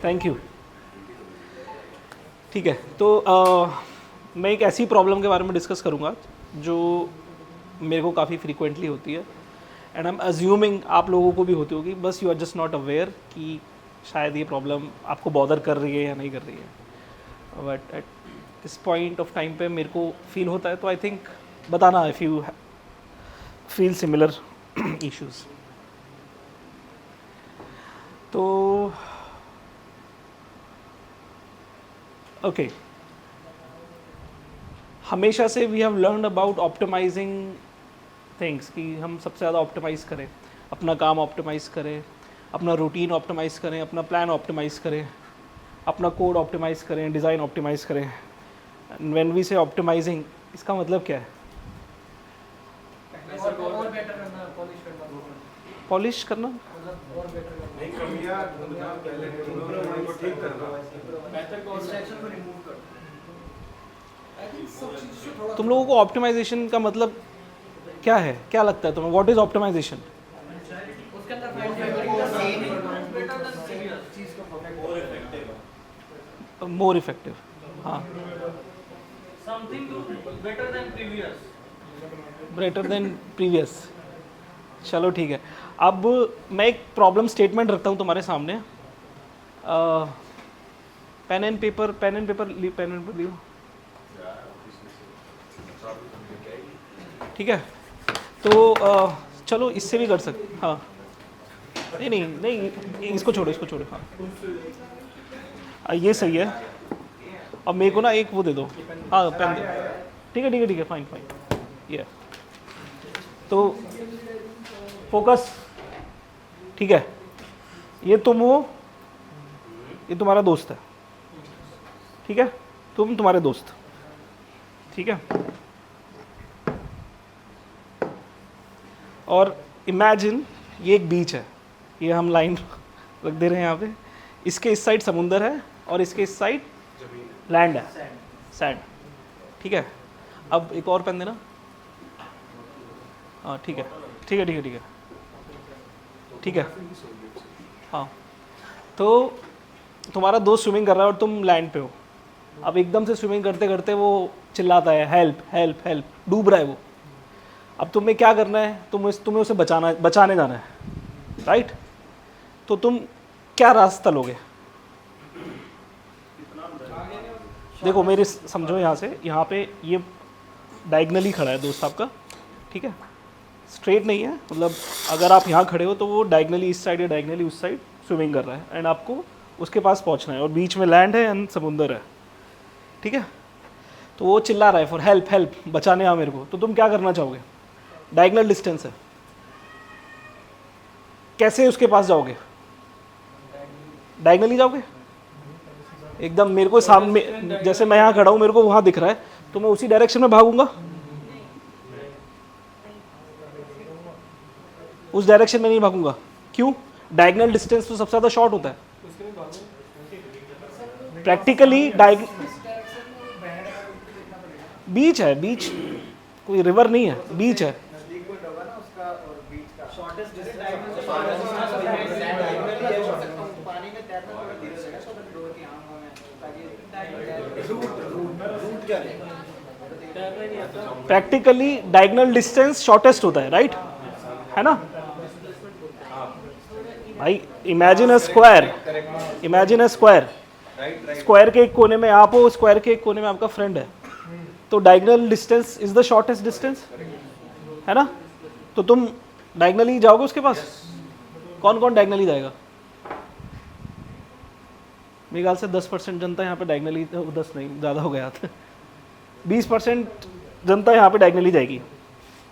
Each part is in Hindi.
Thank you. ठीक है, तो मैं एक ऐसी प्रॉब्लम के बारे में डिस्कस करूँगा जो मेरे को काफ़ी फ्रीक्वेंटली होती है, एंड आई एम अज्यूमिंग आप लोगों को भी होती होगी, बस you are just not aware कि शायद ये प्रॉब्लम आपको बॉदर कर रही है या नहीं कर रही है। But at this point of time पे मेरे को फील होता है, तो आई थिंक बताना if you feel similar issues. तो ओके, हमेशा से we have learned about optimizing things कि हम सबसे ज़्यादा ऑप्टिमाइज़ करें, अपना काम ऑप्टिमाइज़ करें, अपना रूटीन ऑप्टिमाइज़ करें, अपना प्लान ऑप्टिमाइज़ करें, अपना कोड ऑप्टिमाइज़ करें, डिज़ाइन ऑप्टिमाइज़ करें। व्हेन वी से ऑप्टिमाइजिंग, इसका मतलब क्या है? पॉलिश करना, तुम लोगों को ऑप्टिमाइजेशन का मतलब क्या है? क्या लगता है तुम्हें? What is optimization? More effective, हाँ, बेटर देन प्रीवियस। चलो ठीक है, अब मैं एक प्रॉब्लम स्टेटमेंट रखता हूँ तुम्हारे सामने। Pen and paper, pen and paper लियो। ठीक है, तो चलो इससे भी कर सकते, हाँ, नहीं नहीं नहीं, इसको छोड़ो, इसको छोड़ो, हाँ, ये सही है। अब मेरे को ना एक वो दे दो, हाँ पेन दो। ठीक है ठीक है ठीक है, फाइन फाइन, ये तो फोकस। ठीक है, ये तुम हो, ये तुम्हारा दोस्त है, ठीक है, तुम तुम्हारे दोस्त, ठीक है। और इमेजिन ये एक बीच है, ये हम लाइन रख दे रहे हैं यहाँ पे, इसके इस साइड समुंदर है और इसके इस साइड लैंड है, सैंड, ठीक है। अब एक और पेन देना, हाँ ठीक है ठीक है ठीक है ठीक है ठीक है, हाँ। तो तुम्हारा दोस्त स्विमिंग कर रहा है और तुम लैंड पे हो। अब एकदम से स्विमिंग करते करते वो चिल्लाता है, हेल्प हेल्प हेल्प, डूब रहा है वो। अब तुम्हें क्या करना है? तुम्हें उसे बचाने जाना है, राइट? तो तुम क्या रास्ता लोगे? देखो मेरे, समझो यहाँ से, यहाँ पे ये डायगनली खड़ा है दोस्त आपका, ठीक है, स्ट्रेट नहीं है, मतलब अगर आप यहाँ खड़े हो तो वो डायगनली इस साइड या डायगनली उस साइड स्विमिंग कर रहा है, एंड आपको उसके पास पहुँचना है, और बीच में लैंड है एंड समुंदर है, ठीक है। तो वो चिल्ला रहा है फॉर हेल्प हेल्प, बचाने आ मेरे को। तो तुम क्या करना चाहोगे? डायगनल डिस्टेंस है, कैसे उसके पास जाओगे? डायगनली जाओगे एकदम, मेरे को सामने, जैसे मैं यहाँ खड़ा हूँ, मेरे को वहाँ दिख रहा है, तो मैं उसी डायरेक्शन में भागूंगा? उस डायरेक्शन में नहीं भागूंगा। क्यों? डायगनल डिस्टेंस तो सबसे ज़्यादा शॉर्ट होता है। प्रैक्टिकली बीच है, बीच कोई रिवर नहीं है, बीच है। प्रैक्टिकली डायगनल डिस्टेंस शॉर्टेस्ट होता है, राइट? है ना भाई? Imagine a square, imagine a square, square के एक कोने में आप हो, स्क्वायर के एक कोने में आपका फ्रेंड है, तो diagonal distance is the shortest distance, है ना? तो तुम डायगनली जाओगे उसके पास? कौन कौन डायगनली जाएगा? मेरे ख्याल से 10% जनता यहाँ पे डायगनली, 10 नहीं, ज़्यादा हो गया था, 20% जनता यहाँ पे डायगनली जाएगी।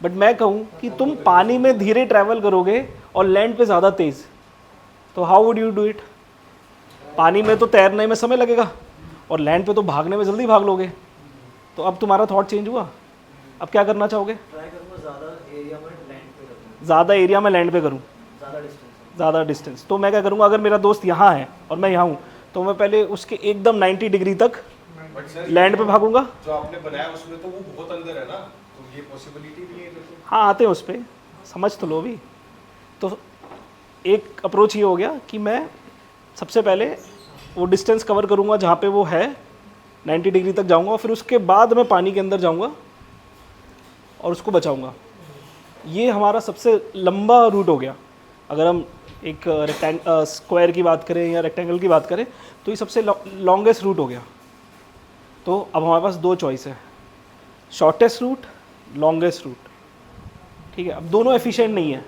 बट मैं कहूँ कि तुम पानी में धीरे ट्रैवल करोगे और लैंड पे ज़्यादा तेज़, तो how would you do it? पानी में तो तैरने में समय लगेगा और लैंड पे तो भागने में जल्दी भाग लोगे। तो अब तुम्हारा थॉट चेंज हुआ, अब क्या करना चाहोगे? ज़्यादा एरिया में लैंड पे करूँ, ज़्यादा डिस्टेंस। तो मैं क्या करूँगा, अगर मेरा दोस्त यहाँ है और मैं यहाँ हूँ, तो मैं पहले उसके एकदम 90 डिग्री तक लैंड पे भागूंगा। जो आपने बनाया उसमें तो वो बहुत अंदर है ना, तो ये पॉसिबिलिटी भी है। हाँ आते हैं उस पर, समझ तो लो भी। तो एक अप्रोच ये हो गया कि मैं सबसे पहले वो डिस्टेंस कवर करूँगा जहाँ पे वो है, 90 डिग्री तक जाऊँगा और फिर उसके बाद मैं पानी के अंदर जाऊँगा और उसको बचाऊँगा। ये हमारा सबसे लंबा रूट हो गया। अगर हम एक स्क्वायर की बात करें या रेक्टेंगल की बात करें तो ये सबसे लॉन्गेस्ट रूट हो गया। तो अब हमारे पास दो चॉइस है, शॉर्टेस्ट रूट, लॉन्गेस्ट रूट। ठीक है, अब दोनों एफिशिएंट नहीं है,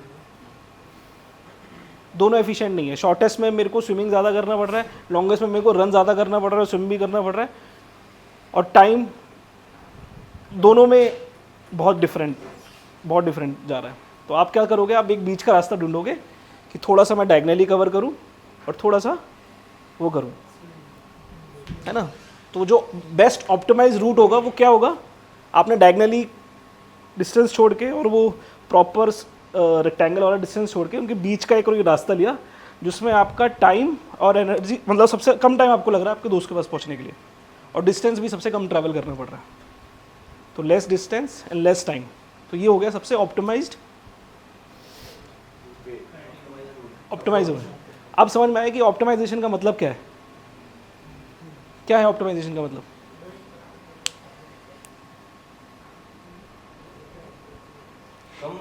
दोनों एफिशिएंट नहीं है। शॉर्टेस्ट में मेरे को स्विमिंग ज़्यादा करना पड़ रहा है, लॉन्गेस्ट में मेरे को रन ज़्यादा करना पड़ रहा है, स्विम भी करना पड़ रहा है, और टाइम दोनों में बहुत डिफरेंट जा रहा है। तो आप क्या करोगे, आप एक बीच का रास्ता ढूंढोगे कि थोड़ा सा मैं डायगनली कवर करूं और थोड़ा सा वो करूं, है ना। तो जो बेस्ट ऑप्टिमाइज रूट होगा वो क्या होगा, आपने डायगनली डिस्टेंस छोड़ के और वो प्रॉपर रेक्टेंगल वाला डिस्टेंस छोड़ के उनके बीच का एक कोई रास्ता लिया जिसमें आपका टाइम और एनर्जी, मतलब सबसे कम टाइम आपको लग रहा है आपके दोस्त के पास पहुंचने के लिए, और डिस्टेंस भी सबसे कम ट्रैवल करना पड़ रहा है। तो less distance and less time, तो ये हो गया सबसे ऑप्टिमाइज। अब समझ में आया कि ऑप्टिमाइजेशन का मतलब क्या है। क्या है ऑप्टिमाइजेशन का मतलब?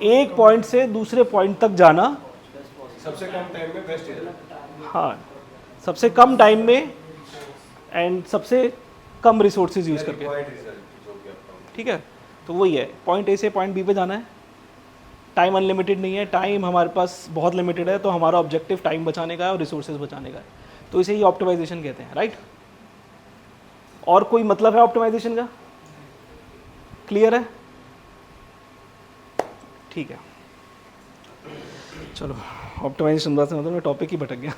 एक पॉइंट से दूसरे पॉइंट तक जाना सबसे कम टाइम में बेस्ट रिजल्ट। हाँ, सबसे कम टाइम में एंड सबसे कम रिसोर्सेज यूज करके। ठीक है, तो वही है, पॉइंट ए से पॉइंट बी पे जाना है। टाइम अनलिमिटेड नहीं है, टाइम हमारे पास बहुत लिमिटेड है, तो हमारा ऑब्जेक्टिव टाइम बचाने का है और रिसोर्सेज बचाने का है। तो इसे ही ऑप्टिमाइजेशन कहते हैं, राइट। और कोई मतलब है ऑप्टिमाइजेशन का? क्लियर है? ठीक है, चलो ऑप्टिमाइजेशन बात से मतलब मैं टॉपिक ही भटक गया।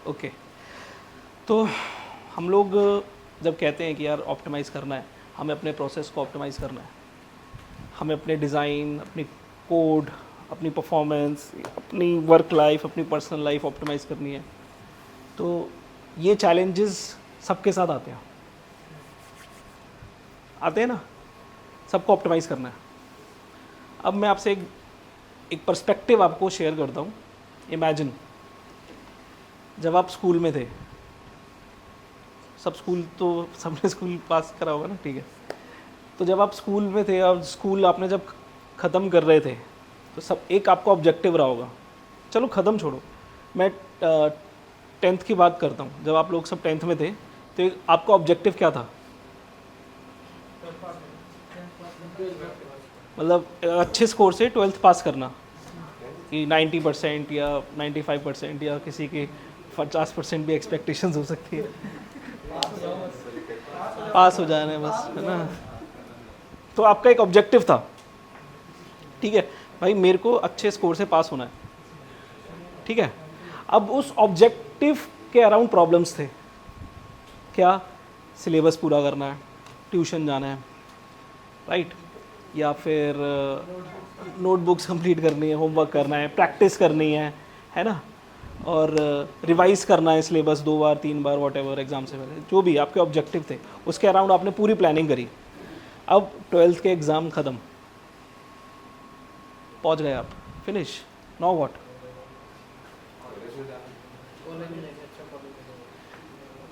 ओके, तो हम लोग जब कहते हैं कि यार ऑप्टिमाइज़ करना है, हमें अपने प्रोसेस को ऑप्टिमाइज़ करना है, हमें अपने डिज़ाइन, अपनी कोड, अपनी परफॉर्मेंस, अपनी वर्क लाइफ, अपनी पर्सनल लाइफ ऑप्टिमाइज़ करनी है, तो ये चैलेंजेस सबके साथ आते हैं ना, सबको ऑप्टिमाइज़ करना है। अब मैं आपसे एक पर्सपेक्टिव आपको शेयर करता हूँ। इमेजिन जब आप स्कूल में थे, सबने स्कूल पास करा होगा ना, ठीक है। तो जब आप स्कूल में थे और स्कूल आपने जब ख़त्म कर रहे थे, तो सब एक आपका ऑब्जेक्टिव रहा होगा। चलो ख़त्म छोड़ो, मैं 10th की बात करता हूँ। जब आप लोग सब 10th में थे तो आपका ऑब्जेक्टिव क्या था? मतलब अच्छे स्कोर से 12th पास करना, कि 90% या 95% या किसी की 50% भी एक्सपेक्टेशंस हो सकती है, पास हो जाना है बस, है ना। तो आपका एक ऑब्जेक्टिव था, ठीक है भाई, मेरे को अच्छे स्कोर से पास होना है, ठीक है। अब उस ऑब्जेक्टिव के अराउंड प्रॉब्लम्स थे, क्या? सिलेबस पूरा करना है, ट्यूशन जाना है, राइट, या फिर नोटबुक्स कंप्लीट करनी है, होमवर्क करना है, प्रैक्टिस करनी है ना, और रिवाइज करना है syllabus 2 bar 3 bar, what ever, exam से पहले जो भी आपके ऑब्जेक्टिव थे उसके अराउंड आपने पूरी प्लानिंग करी। अब 12th के एग्ज़ाम ख़त्म, पहुंच गए आप, फिनिश, नाउ व्हाट?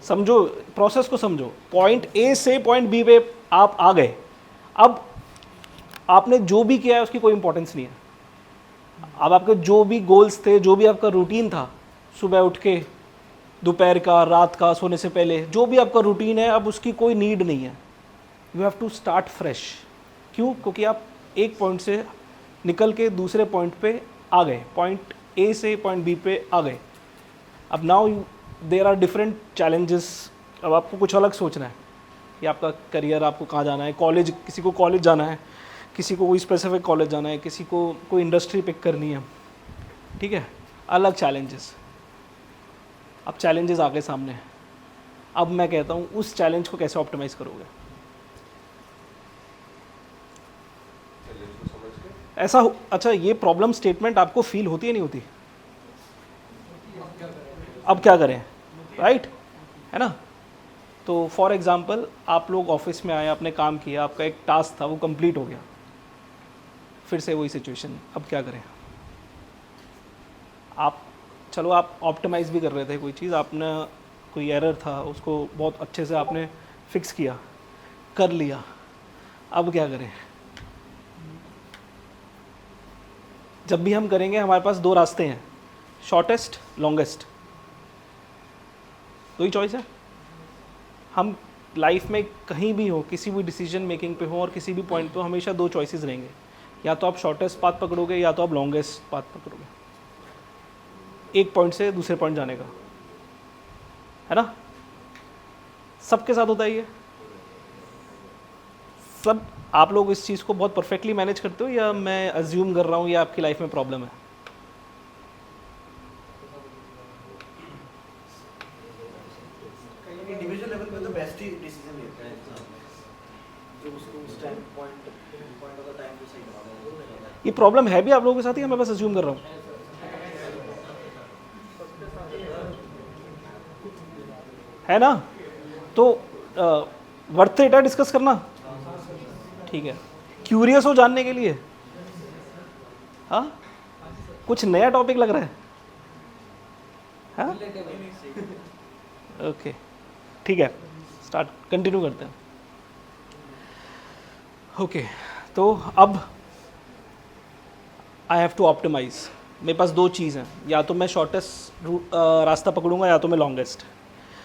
समझो प्रोसेस को, समझो, पॉइंट ए से पॉइंट बी पे आप आ गए। अब आपने जो भी किया है उसकी कोई इंपॉर्टेंस नहीं है। अब आपके जो भी गोल्स थे, जो भी आपका रूटीन था, सुबह उठ के, दोपहर का, रात का, सोने से पहले, जो भी आपका रूटीन है, अब उसकी कोई नीड नहीं है। You have to start fresh. क्यों? क्योंकि आप एक पॉइंट से निकल के दूसरे पॉइंट पे आ गए, पॉइंट ए से पॉइंट बी पे आ गए। अब now there are different challenges. अब आपको कुछ अलग सोचना है कि आपका करियर, आपको कहाँ जाना है, कॉलेज, किसी को कॉलेज जाना है, किसी को कोई स्पेसिफिक कॉलेज जाना है, किसी को कोई इंडस्ट्री पिक करनी है, ठीक है, अलग चैलेंजेस। अब चैलेंजेस आगे सामने हैं। अब मैं कहता हूँ उस चैलेंज को कैसे ऑप्टिमाइज़ करोगे? अच्छा, ये प्रॉब्लम स्टेटमेंट आपको फील होती है नहीं होती? अब क्या करें, राइट, है ना। तो फॉर एग्जांपल आप लोग ऑफिस में आए, आपने काम किया, आपका एक टास्क था वो कंप्लीट हो गया, फिर से वही सिचुएशन, अब क्या करें? आप चलो आप ऑप्टिमाइज़ भी कर रहे थे कोई चीज़, आपने कोई एरर था उसको बहुत अच्छे से आपने फिक्स किया, कर लिया, अब क्या करें? जब भी हम करेंगे हमारे पास दो रास्ते हैं, शॉर्टेस्ट, लॉन्गेस्ट, दो ही चॉइस है। हम लाइफ में कहीं भी हो, किसी भी डिसीजन मेकिंग पे हो और किसी भी पॉइंट पे हो, हमेशा दो चॉइसेस रहेंगे, या तो आप शॉर्टेस्ट पाथ पकड़ोगे या तो आप लॉन्गेस्ट पाथ पकड़ोगे, एक पॉइंट से दूसरे पॉइंट जाने का, है ना? सबके साथ होता है ये। सब आप लोग इस चीज़ को बहुत परफेक्टली मैनेज करते हो या मैं अज्यूम कर रहा हूँ या आपकी लाइफ में प्रॉब्लम है? इंडिविजुअल लेवल पे तो बेस्ट ही डिसीजन लेता है जो उसको उस time point of the time पे सही बना दे। ये प्रॉब्लम है भी आप लोगों के साथ ही, मैं बस अज्यूम कर रहा हूँ? है ना? तो वर्थ इट है डिस्कस करना, ठीक है? क्यूरियस हो जानने के लिए? हाँ, कुछ नया टॉपिक लग रहा है? हाँ, ओके, ठीक है, स्टार्ट कंटिन्यू करते हैं। ओके, तो अब आई हैव टू ऑप्टिमाइज। मेरे पास दो चीज़ हैं, या तो मैं शॉर्टेस्ट रास्ता पकड़ूंगा या तो मैं लॉन्गेस्ट।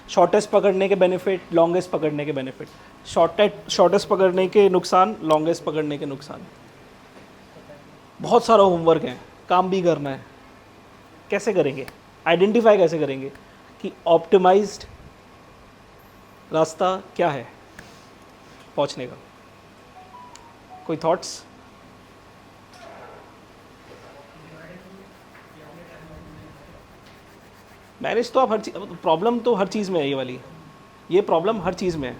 शॉर्टेस्ट पकड़ने के बेनिफिट, लॉन्गेस्ट पकड़ने के बेनिफिट, शॉर्टेस्ट पकड़ने के नुकसान, लॉन्गेस्ट पकड़ने के नुकसान। बहुत सारा होमवर्क है, काम भी करना है। कैसे करेंगे? आइडेंटिफाई कैसे करेंगे कि ऑप्टिमाइज्ड रास्ता क्या है पहुंचने का? कोई थॉट्स? मैनेज तो आप हर चीज, प्रॉब्लम तो हर चीज़ में है, ये वाली, ये प्रॉब्लम हर चीज़ में है,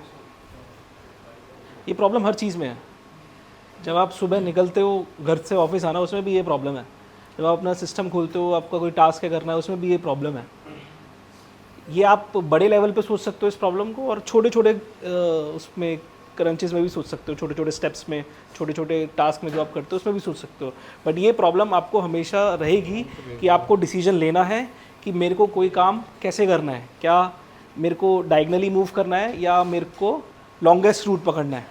ये प्रॉब्लम हर चीज़ में है। जब आप सुबह निकलते हो घर से ऑफिस आना, उसमें भी ये प्रॉब्लम है। जब आप अपना सिस्टम खोलते हो, आपका कोई टास्क है करना है, उसमें भी ये प्रॉब्लम है। ये आप बड़े लेवल पे सोच सकते हो इस प्रॉब्लम को, और छोटे छोटे उसमें क्रंचेस में भी सोच सकते हो, छोटे छोटे स्टेप्स में, छोटे छोटे टास्क में जो आप करते हो उसमें भी सोच सकते हो। बट ये प्रॉब्लम आपको हमेशा रहेगी कि आपको डिसीजन लेना है कि मेरे को कोई काम कैसे करना है, क्या मेरे को डायगनली मूव करना है या मेरे को लॉन्गेस्ट रूट पकड़ना है।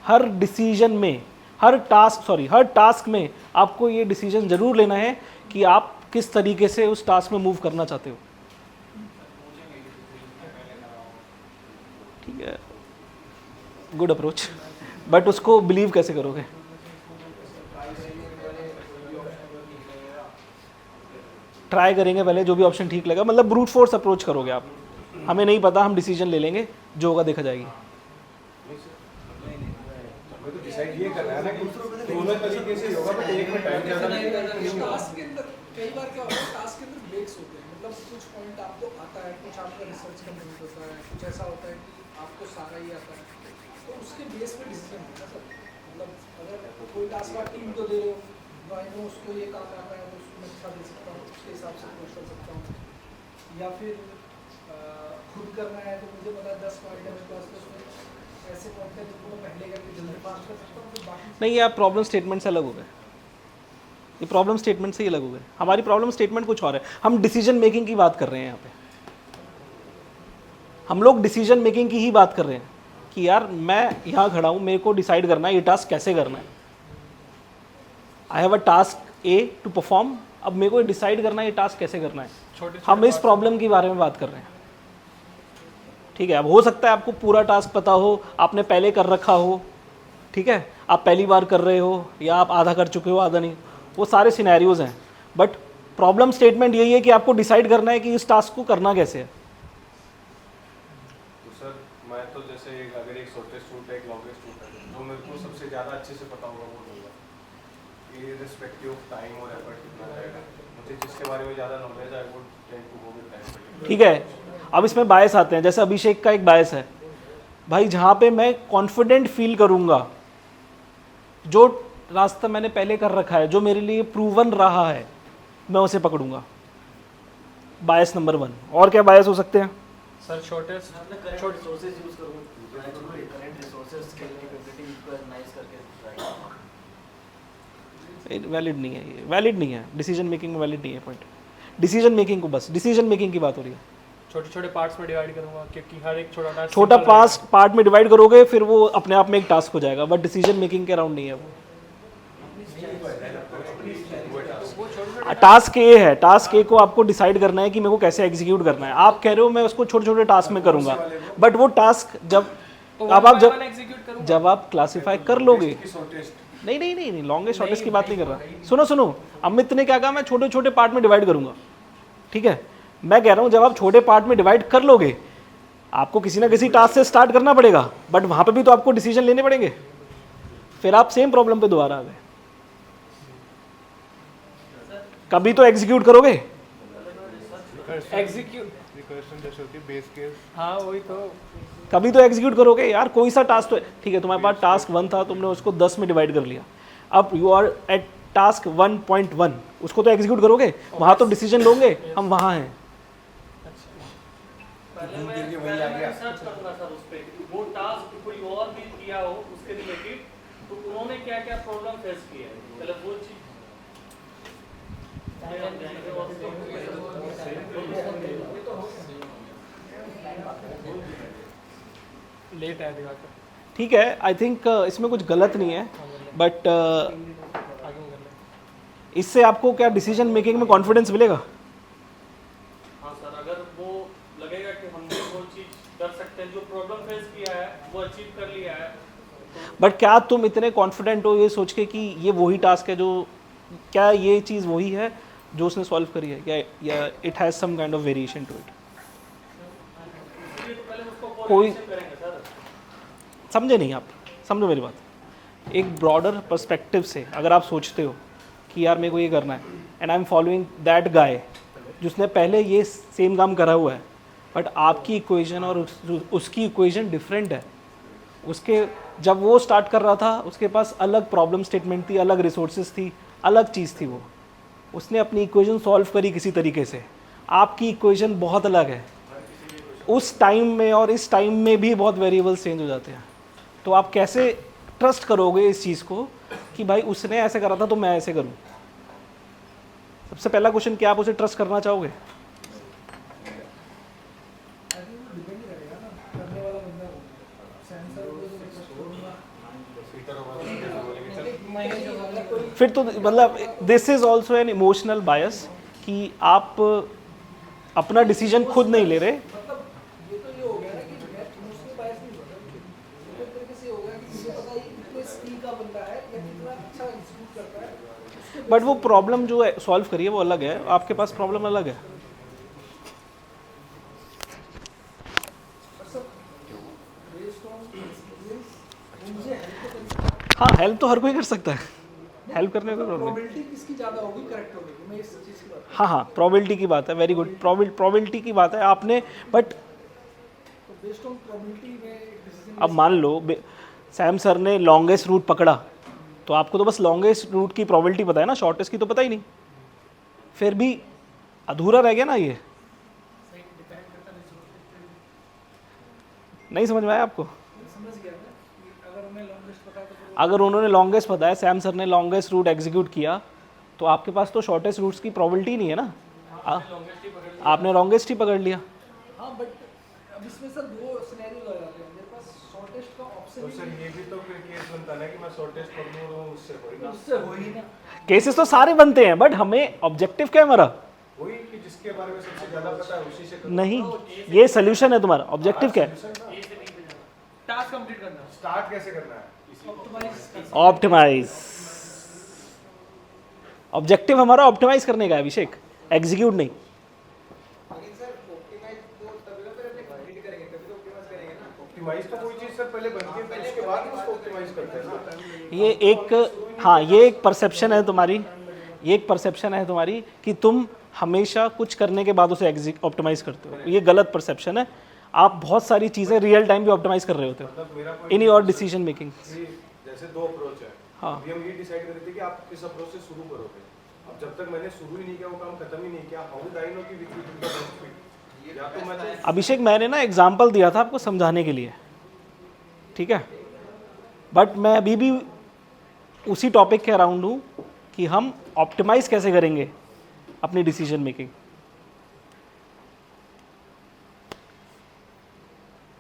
हर डिसीजन में, हर टास्क में आपको ये डिसीजन ज़रूर लेना है कि आप किस तरीके से उस टास्क में मूव करना चाहते हो। ठीक है, गुड अप्रोच, बट उसको बिलीव कैसे करोगे? ट्राई करेंगे पहले, जो भी ऑप्शन ठीक लगा, मतलब ब्रूट फोर्स अप्रोच करोगे आप। हमें नहीं पता, हम डिसीजन ले लेंगे, जो होगा देखा जाएगी। हमें तो डिसाइड ये करना है ना कि दोनों तरीके से होगा, बट एक में टाइम ज़्यादा लगेगा। टास्क के अंदर कई बार क्या होता है, टास्क के अंदर ब्रेक्स होते हैं, मतलब कुछ पॉइंट आपको आता है, कुछ आपका रिसर्च कंप्लीट होता है, कुछ ऐसा होता है कि आपको सारा ही आता है, तो उसके बेस पे डिसीजन होता है सर। मतलब अगर कोई टास्क आप टीम को दे रहे हो, ड्राइंग में उसको ये काम आता है तो उसको मैं अच्छा दे सकता हूँ, उसके हिसाब से अप्रोच कर सकता हूँ। या फिर खुद करना है तो मुझे पता है 10 पॉइंट है मेरे पास, तो उसमें ऐसे पॉइंट है जिनको मैं पहले करके जल्दी पास कर सकता हूँ, फिर बाकी नहीं, ये आप प्रॉब्लम स्टेटमेंट से अलग हो गए, ये प्रॉब्लम स्टेटमेंट से ही अलग हो गए। हमारी प्रॉब्लम स्टेटमेंट कुछ और है, हम डिसीजन मेकिंग की बात कर रहे हैं यहाँ पे। हम लोग डिसीजन मेकिंग की ही बात कर रहे हैं कि यार मैं यहाँ खड़ा हूँ, मेरे को डिसाइड करना है ये टास्क कैसे करना है। I have a task A to perform, अब मेरे को डिसाइड करना है ये टास्क कैसे करना है। हम इस प्रॉब्लम के बारे में बात कर रहे हैं, ठीक है? अब हो सकता है आपको पूरा टास्क पता हो, आपने पहले कर रखा हो, ठीक है, आप पहली बार कर रहे हो, या आप आधा कर चुके हो आधा नहीं, वो सारे सिनेरियोज हैं। बट प्रॉब्लम स्टेटमेंट यही है कि आपको डिसाइड करना है कि इस टास्क को करना कैसे है। तो सर मैं तो जैसे अगर एक शॉर्टेस्ट रूट है, एक लॉन्गेस्ट रूट है, जो मेरे को सबसे ज़्यादा अच्छे से पता होगा वो लूँगा, इर्रिस्पेक्टिव ऑफ टाइम और एफर्ट कितना जाएगा। मुझे जिसके बारे में ज़्यादा नॉलेज है वो tend to go with that. ठीक है, अब इसमें बायस आते हैं, जैसे अभिषेक का एक बायस है भाई, जहाँ पे मैं कॉन्फिडेंट फील करूँगा, जो रास्ता मैंने पहले कर रखा है, जो मेरे लिए प्रूवन रहा है, मैं उसे पकड़ूंगा। बायस नंबर 1। और क्या बायस हो सकते हैं? सर शॉर्टेस्ट मैं अपने करंट रिसोर्सेज यूज करूँगा, करंट रिसोर्सेज स्किल कैपेबिलिटी को एनालाइज करके ट्राई करूँगा। वैलिड नहीं है, ये वैलिड नहीं है, डिसीजन मेकिंग में वैलिड नहीं है पॉइंट। डिसीजन मेकिंग को बस डिसीजन मेकिंग की बात हो रही है। छोटे छोटे पार्ट्स में डिवाइड करूंगा क्योंकि हर एक छोटा टास्क छोटा पार्ट में डिवाइड करोगे फिर वो अपने आप में एक टास्क हो जाएगा, बट डिसीजन मेकिंग के अराउंड नहीं है वो। टास्क ए है, टास्क ए को आपको डिसाइड करना है कि मेरे को कैसे एग्जीक्यूट करना है। आप कह रहे हो मैं उसको छोटे छोटे टास्क में करूंगा, बट वो टास्क जब आप क्लासीफाई कर लोगे, नहीं नहीं नहीं नहीं लॉन्गेस्ट शॉर्टेस्ट की बात नहीं कर रहा। सुनो सुनो, अमित ने क्या कहा, मैं छोटे छोटे पार्ट में डिवाइड करूंगा, ठीक है। मैं कह रहा हूं जब आप छोटे पार्ट में डिवाइड कर लोगे, आपको किसी ना किसी टास्क से स्टार्ट करना पड़ेगा, बट वहां पे भी तो आपको डिसीजन लेने पड़ेंगे, फिर आप सेम प्रॉब्लम पे दोबारा आ गए। कभी तो एग्जीक्यूट करोगे, एग्जीक्यूट रिकर्शन जैसे होती है बेस केस। हाँ वही तो कभी तो एग्जीक्यूट करोगे यार। कोई सा टास्क तो ठीक है, तुम्हारे पास टास्क 1 था, तुमने उसको 10 में डिवाइड कर लिया, अब यू आर एट टास्क 1.1, उसको तो एग्जीक्यूट करोगे, वहां तो डिसीजन लोगे, हम वहां हैं। पहले मैं रिसर्च करूंगा सर उस पे, वो टास्क कोई और भी किया हो उसके रिलेटेड, तो उन्होंने क्या क्या प्रॉब्लम फेस किया है, पहले वो चीज लेट है दिखाकर ठीक है, आई थिंक इसमें कुछ गलत नहीं है, बट आगे कर ले। इससे आपको क्या डिसीजन मेकिंग में कॉन्फिडेंस मिलेगा? हाँ सर, अगर वो लगेगा कि हमने वो चीज कर सकते हैं, जो प्रॉब्लम फेस किया है वो अचीव कर लिया है, बट क्या तुम इतने कॉन्फिडेंट हो ये सोच के कि ये वही टास्क है जो, क्या ये चीज़ वही है जो उसने सॉल्व करी है, क्या या it has some kind of variation to it? इसलिए तो पहले उसको कोई कोरिलेशन करेंगे सर। समझे नहीं आप, समझो मेरी बात। एक ब्रॉडर पर्सपेक्टिव से अगर आप सोचते हो कि यार मेरे को ये करना है, and I am following that guy जिसने पहले ये सेम काम करा हुआ है, बट आपकी इक्वेशन और उसकी इक्वेशन डिफरेंट है। उसके जब वो स्टार्ट कर रहा था उसके पास अलग प्रॉब्लम स्टेटमेंट थी, अलग रिसोर्सेज थी, अलग चीज़ थी, वो उसने अपनी इक्वेशन सॉल्व करी किसी तरीके से। आपकी इक्वेशन बहुत अलग है, उस टाइम में और इस टाइम में भी बहुत वेरिएबल्स चेंज हो जाते हैं। तो आप कैसे ट्रस्ट करोगे इस चीज़ को कि भाई उसने ऐसे करा था तो मैं ऐसे करूं? सबसे पहला क्वेश्चन, क्या आप उसे ट्रस्ट करना चाहोगे? डिपेंड करेगा ना, करने वाला बंदा हो, सेंसर को जो रिक्वेस्ट करूंगा, अगर कोई फिर तो मतलब this is also an emotional bias कि आप अपना डिसीजन खुद नहीं ले रहे। मतलब ये तो ये हो गया ना कि इमोशनल बायस नहीं होता, तो एक तरीके से हो गया कि मुझे पता है कि कितने स्किल का बंदा है या कितना अच्छा एग्जीक्यूट करता है, उसके बट वो प्रॉब्लम जो है सॉल्व करिए वो अलग है, आपके पास प्रॉब्लम अलग है। बेस्ड ऑन एक्सपीरियंस मुझे हेल्प तो करनी हाँ, हेल्प तो हर कोई कर सकता है, हेल्प करने का प्रॉब्लम। प्रोबेबिलिटी किसकी ज़्यादा होगी करेक्ट होने की, मैं इस चीज़ की बात कर हाँ हाँ, प्रोबेबिलिटी की बात है, वेरी गुड, प्रोबेबिलिटी की बात है आपने। बट तो बेस्ड ऑन प्रोबेबिलिटी में डिसीजन अब मान लो सैम सर ने लॉन्गेस्ट रूट पकड़ा, तो आपको तो बस लॉन्गेस्ट रूट की प्रोबेबिलिटी पता है ना, शॉर्टेस्ट की तो पता ही नहीं, फिर भी अधूरा रह गया ना ये। नहीं समझ में आया आपको? समझ गया मैं कि अगर उन्हें लॉन्गेस्ट पता है तो फिर अगर उन्होंने लॉन्गेस्ट बताया, सैम सर ने लॉन्गेस्ट रूट एग्जीक्यूट किया, तो आपके पास तो शॉर्टेस्ट रूट्स की प्रोबेबिलिटी नहीं है ना, आपने लॉन्गेस्ट ही पकड़ लिया। हाँ, बट अब इसमें सर दो सिनेरियो लग जाते हैं, मेरे पास शॉर्टेस्ट का ऑप्शन तो ही सर ये भी तो फिर केस बनता है ना कि मैं शॉर्टेस्ट पढ़ लूँ तो उससे कोई ना, उससे हो ही ना। केसेस तो सारे बनते हैं, बट हमें ऑब्जेक्टिव क्या है हमारा? वही कि जिसके बारे में सबसे ज़्यादा पता है उसी से करो। नहीं, ये सोल्यूशन है तुम्हारा, ऑब्जेक्टिव क्या है? टास्क कंप्लीट करना है। स्टार्ट कैसे करना है? ऑप्टिमाइज। ऑब्जेक्टिव हमारा ऑप्टिमाइज करने का है अभिषेक, एग्जीक्यूट नहीं। ऑप्टिमाइज तो कोई चीज़ सर पहले बनती है फिर उसके बाद ही उसको ऑप्टिमाइज करते हैं ना। ये एक, हाँ, ये एक परसेप्शन है तुम्हारी, ये एक परसेप्शन है तुम्हारी कि तुम हमेशा कुछ करने के बाद उसे ऑप्टिमाइज करते हो। ये गलत परसेप्शन है। आप बहुत सारी चीज़ें रियल टाइम भी ऑप्टिमाइज कर रहे होते हो मतलब मेरा इन योर डिसीजन मेकिंग। कि जैसे दो अप्रोच है, हाँ। अभी हम ये डिसाइड कर रहे थे कि आप किस अप्रोच से शुरू करोगे। अब जब तक मैंने शुरू ही नहीं किया, वो काम खत्म ही नहीं किया, हाउ वुड आई नो कि which will be the best fit? या तो मैं अभिषेक, मैंने ना एग्जाम्पल दिया था आपको समझाने के लिए, ठीक है, बट मैं अभी भी उसी टॉपिक के अराउंड हूँ कि हम ऑप्टिमाइज कैसे करेंगे अपनी डिसीजन मेकिंग।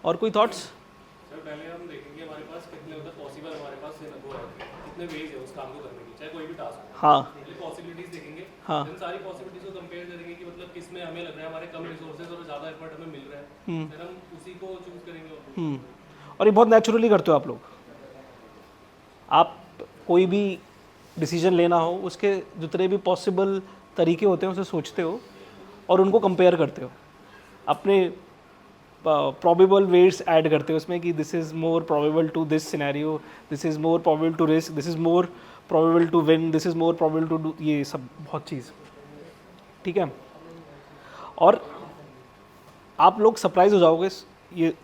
और कोई थॉट्स? सर पहले हम देखेंगे हमारे पास कितने होता है पॉसिबल, हमारे पास वो है कितने वेज है उस काम को करने की, चाहे कोई भी टास्क हो। हाँ पहले पॉसिबिलिटीज देखेंगे, हाँ। फिर सारी पॉसिबिलिटीज को कंपेयर करेंगे कि मतलब किसमें हमें लग रहा है हमारे कम रिसोर्सेज और ज़्यादा एफर्ट हमें मिल रहा है, फिर हम उसी को चूज करेंगे। और ये बहुत नेचुरली करते हो आप लोग। आप कोई भी डिसीजन लेना हो उसके जितने भी पॉसिबल तरीके होते हैं उसे सोचते हो और उनको कंपेयर करते हो, अपने प्रोबेबल वेट्स ऐड करते हो उसमें कि this is more probable to this scenario, this is more probable to risk, this is more probable to win, this is more probable to do, ये सब बहुत चीज़, ठीक है। और आप लोग सरप्राइज हो जाओगे ये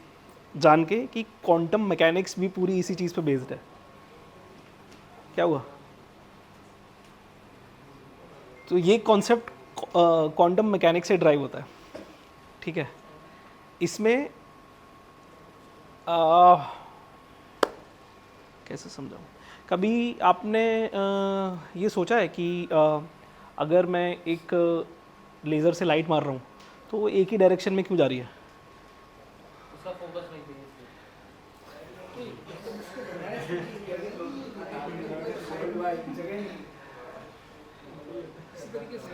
जान के कि क्वांटम मैकेनिक्स भी पूरी इसी चीज़ पे बेस्ड है। क्या हुआ? तो ये कॉन्सेप्ट क्वांटम मैकेनिक्स से ड्राइव होता है, ठीक है। इसमें कैसे समझाऊं? कभी आपने ये सोचा है कि अगर मैं एक लेज़र से लाइट मार रहा हूँ तो वो एक ही डायरेक्शन में क्यों जा रही है? उसका फोकस नहीं चाहिए। इसी तरीके से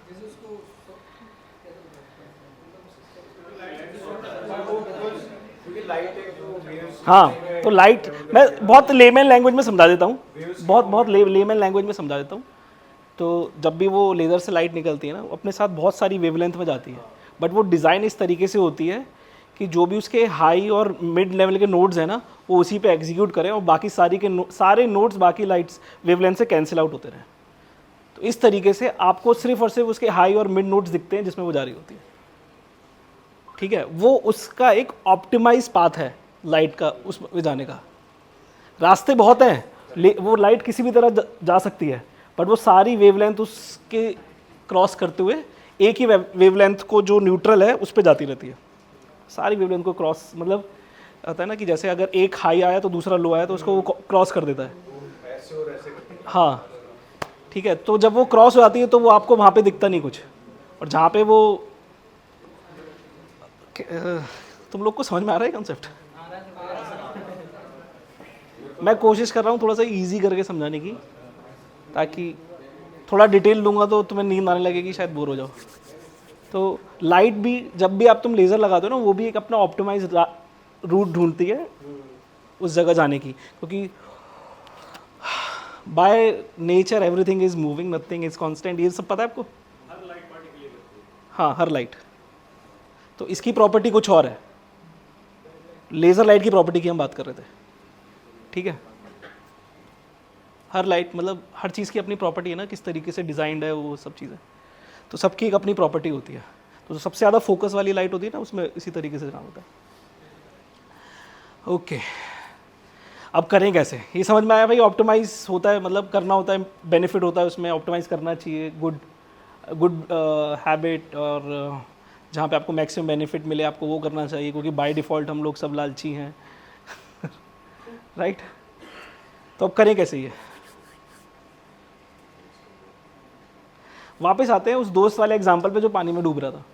जैसे उसको क्योंकि लाइट एक जो waves हाँ, तो लाइट मैं बहुत लेमैन लैंग्वेज में समझा देता हूँ, बहुत लेमैन लैंग्वेज में समझा देता हूँ। तो जब भी वो लेज़र से लाइट निकलती है ना, वो अपने साथ बहुत सारी वेवलेंथ में जाती है, बट वो डिज़ाइन इस तरीके से होती है कि जो भी उसके हाई और मिड लेवल के नोड्स हैं ना, वो उसी पे एग्जीक्यूट करें और बाकी सारे नोड्स बाकी लाइट्स वेवलेंथ से कैंसिल आउट होते रहें। तो इस तरीके से आपको सिर्फ और सिर्फ उसके हाई और मिड नोड्स दिखते हैं जिसमें वो जा रही होती है, ठीक है। वो उसका एक ऑप्टिमाइज पाथ है लाइट का, उसमें जाने का। रास्ते बहुत हैं, वो लाइट किसी भी तरह जा सकती है, बट वो सारी वेवलेंथ उसके क्रॉस करते हुए एक ही वेवलेंथ को जो न्यूट्रल है उस पर जाती रहती है। सारी वेवलेंथ को क्रॉस, मतलब आता है ना कि जैसे अगर एक हाई आया तो दूसरा लो आया तो उसको वो क्रॉस कर देता है। ऐसे और ऐसे करते हैं। हाँ, ठीक है। तो जब वो क्रॉस हो जाती है तो वो आपको वहाँ पे दिखता नहीं कुछ, और जहाँ पे वो तुम लोग को समझ में आ रहा है कॉन्सेप्ट? मैं कोशिश कर रहा हूँ थोड़ा सा इजी करके समझाने की, ताकि थोड़ा डिटेल दूंगा तो तुम्हें नींद आने लगेगी, शायद बोर हो जाओ। तो लाइट भी जब भी आप तुम लेज़र लगाते हो ना, वो भी एक अपना ऑप्टिमाइज रूट ढूंढती है उस जगह जाने की, क्योंकि by nature everything is moving, nothing is constant. ये सब पता है आपको? हर लाइट पार्टिकल करती है। हाँ, हर लाइट। तो इसकी प्रॉपर्टी कुछ और है, लेज़र लाइट की प्रॉपर्टी की हम बात कर रहे थे, ठीक है। हर लाइट मतलब हर चीज़ की अपनी प्रॉपर्टी है ना, किस तरीके से डिज़ाइंड है वो सब चीज़ें, तो सबकी एक अपनी प्रॉपर्टी होती है। तो सबसे ज़्यादा फोकस वाली लाइट होती है ना, उसमें इसी तरीके से काम होता है। ओके, अब करें कैसे? ये समझ में आया भाई? ऑप्टिमाइज होता है, मतलब करना होता है, बेनिफिट होता है उसमें, ऑप्टिमाइज करना चाहिए, गुड हैबिट, और जहाँ पे आपको मैक्सिमम बेनिफिट मिले आपको वो करना चाहिए, क्योंकि बाय डिफ़ॉल्ट हम लोग सब लालची हैं राइट? तो अब करें कैसे ये? वापस आते हैं उस दोस्त वाले एग्जाम्पल पे जो पानी में डूब रहा था।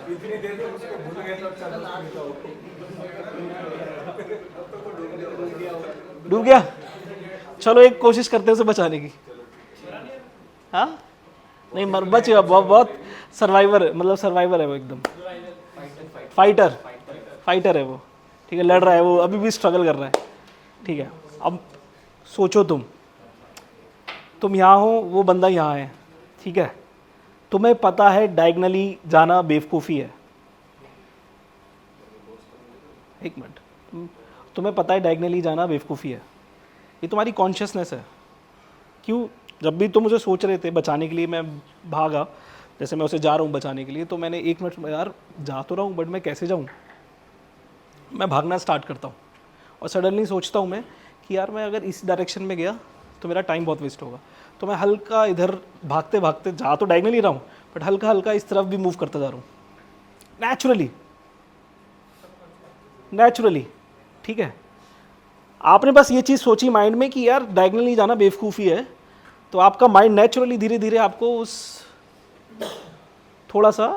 इतनी देर तक उसको भूल गए तो अच्छा डूब गया? चलो एक कोशिश करते हैं उसे बचाने की। हाँ, नहीं मर बच गया, बहुत सर्वाइवर है, मतलब सर्वाइवर है वो, एकदम फाइटर है वो, ठीक है। लड़ रहा है वो, अभी भी स्ट्रगल कर रहा है, ठीक है। अब सोचो तुम यहाँ हो, वो बंदा यहाँ है, ठीक है। तुम्हें पता है डायगनली जाना बेवकूफ़ी है। एक मिनट, तुम्हें पता है डायगनली जाना बेवकूफ़ी है, ये तुम्हारी कॉन्शियसनेस है। क्यों? जब भी तुम मुझे सोच रहे थे बचाने के लिए, मैं भागा, जैसे मैं उसे जा रहा हूँ बचाने के लिए, तो मैंने 1 मिनट में, यार जा तो रहा हूँ बट मैं कैसे जाऊँ, मैं भागना स्टार्ट करता हूँ, और सडनली सोचता हूँ मैं कि यार मैं अगर इस डायरेक्शन में गया तो मेरा टाइम बहुत वेस्ट होगा। तो मैं हल्का इधर भागते भागते, जा तो डायगनली रहा हूँ बट हल्का हल्का इस तरफ भी मूव करता जा रहा हूँ, नेचुरली। ठीक है, आपने बस ये चीज़ सोची माइंड में कि यार डायगनली जाना बेवकूफ़ी है, तो आपका माइंड नेचुरली धीरे धीरे आपको उस थोड़ा सा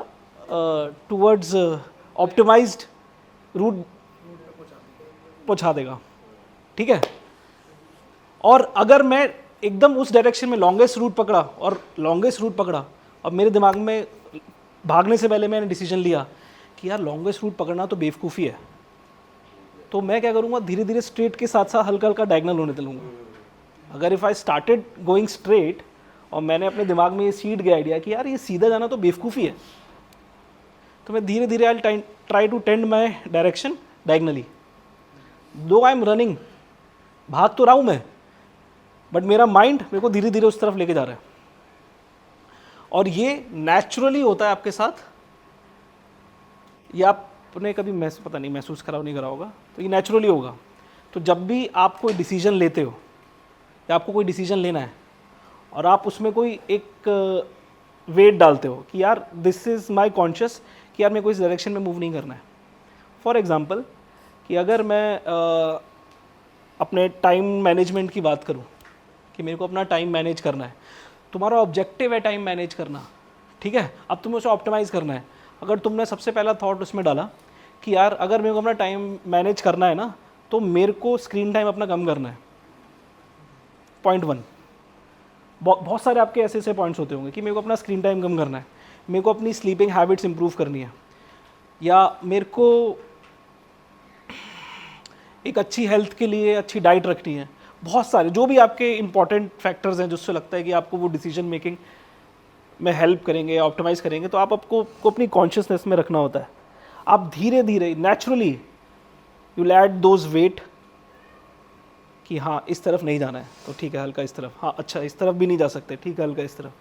टूवर्ड्स ऑप्टिमाइज्ड रूट पहुंचा देगा, ठीक है। और अगर मैं एकदम उस डायरेक्शन में लॉन्गेस्ट रूट पकड़ा और मेरे दिमाग में भागने से पहले मैंने डिसीजन लिया कि यार लॉन्गेस्ट रूट पकड़ना तो बेवकूफ़ी है, तो मैं क्या करूँगा, धीरे धीरे स्ट्रेट के साथ साथ हल्का हल्का डायगनल होने दूँगा। अगर if I started going straight और मैंने अपने दिमाग में ये सीड गया आइडिया कि यार ये सीधा जाना तो बेवकूफ़ी है, तो मैं धीरे धीरे I try to tend my direction diagonally. Though I am running, भाग तो रहा हूँ मैं, बट मेरा माइंड मेरे को धीरे धीरे उस तरफ लेके जा रहा है। और ये नेचुरली होता है आपके साथ, ये आपने कभी पता नहीं महसूस करा नहीं करा होगा, तो ये नेचुरली होगा। तो जब भी आप कोई डिसीजन लेते हो या आपको कोई डिसीजन लेना है और आप उसमें कोई एक वेट डालते हो कि यार दिस इज़ माई कॉन्शियस कि यार मेरे को इस डायरेक्शन में मूव नहीं करना है। फॉर एग्ज़ाम्पल कि अगर मैं अपने टाइम मैनेजमेंट की बात करूं कि मेरे को अपना टाइम मैनेज करना है, तुम्हारा ऑब्जेक्टिव है टाइम मैनेज करना, ठीक है। अब तुम्हें उसे ऑप्टिमाइज़ करना है। अगर तुमने सबसे पहला थॉट उसमें डाला कि यार अगर मेरे को अपना टाइम मैनेज करना है ना, तो मेरे को स्क्रीन टाइम अपना कम करना है, पॉइंट 1। बहुत सारे आपके ऐसे ऐसे पॉइंट्स होते होंगे कि मेरे को अपना स्क्रीन टाइम कम करना है, मेरे को अपनी स्लीपिंग हैबिट्स इंप्रूव करनी है, या मेरे को एक अच्छी हेल्थ के लिए अच्छी डाइट रखनी है। बहुत सारे जो भी आपके इंपॉर्टेंट फैक्टर्स हैं जिससे लगता है कि आपको वो डिसीजन मेकिंग में हेल्प करेंगे, ऑप्टिमाइज करेंगे, तो आपको अपनी कॉन्शियसनेस में रखना होता है। आप धीरे धीरे naturally you will add those weight कि हाँ इस तरफ नहीं जाना है तो ठीक है हल्का इस तरफ, हाँ अच्छा इस तरफ भी नहीं जा सकते, ठीक है हल्का इस तरफ।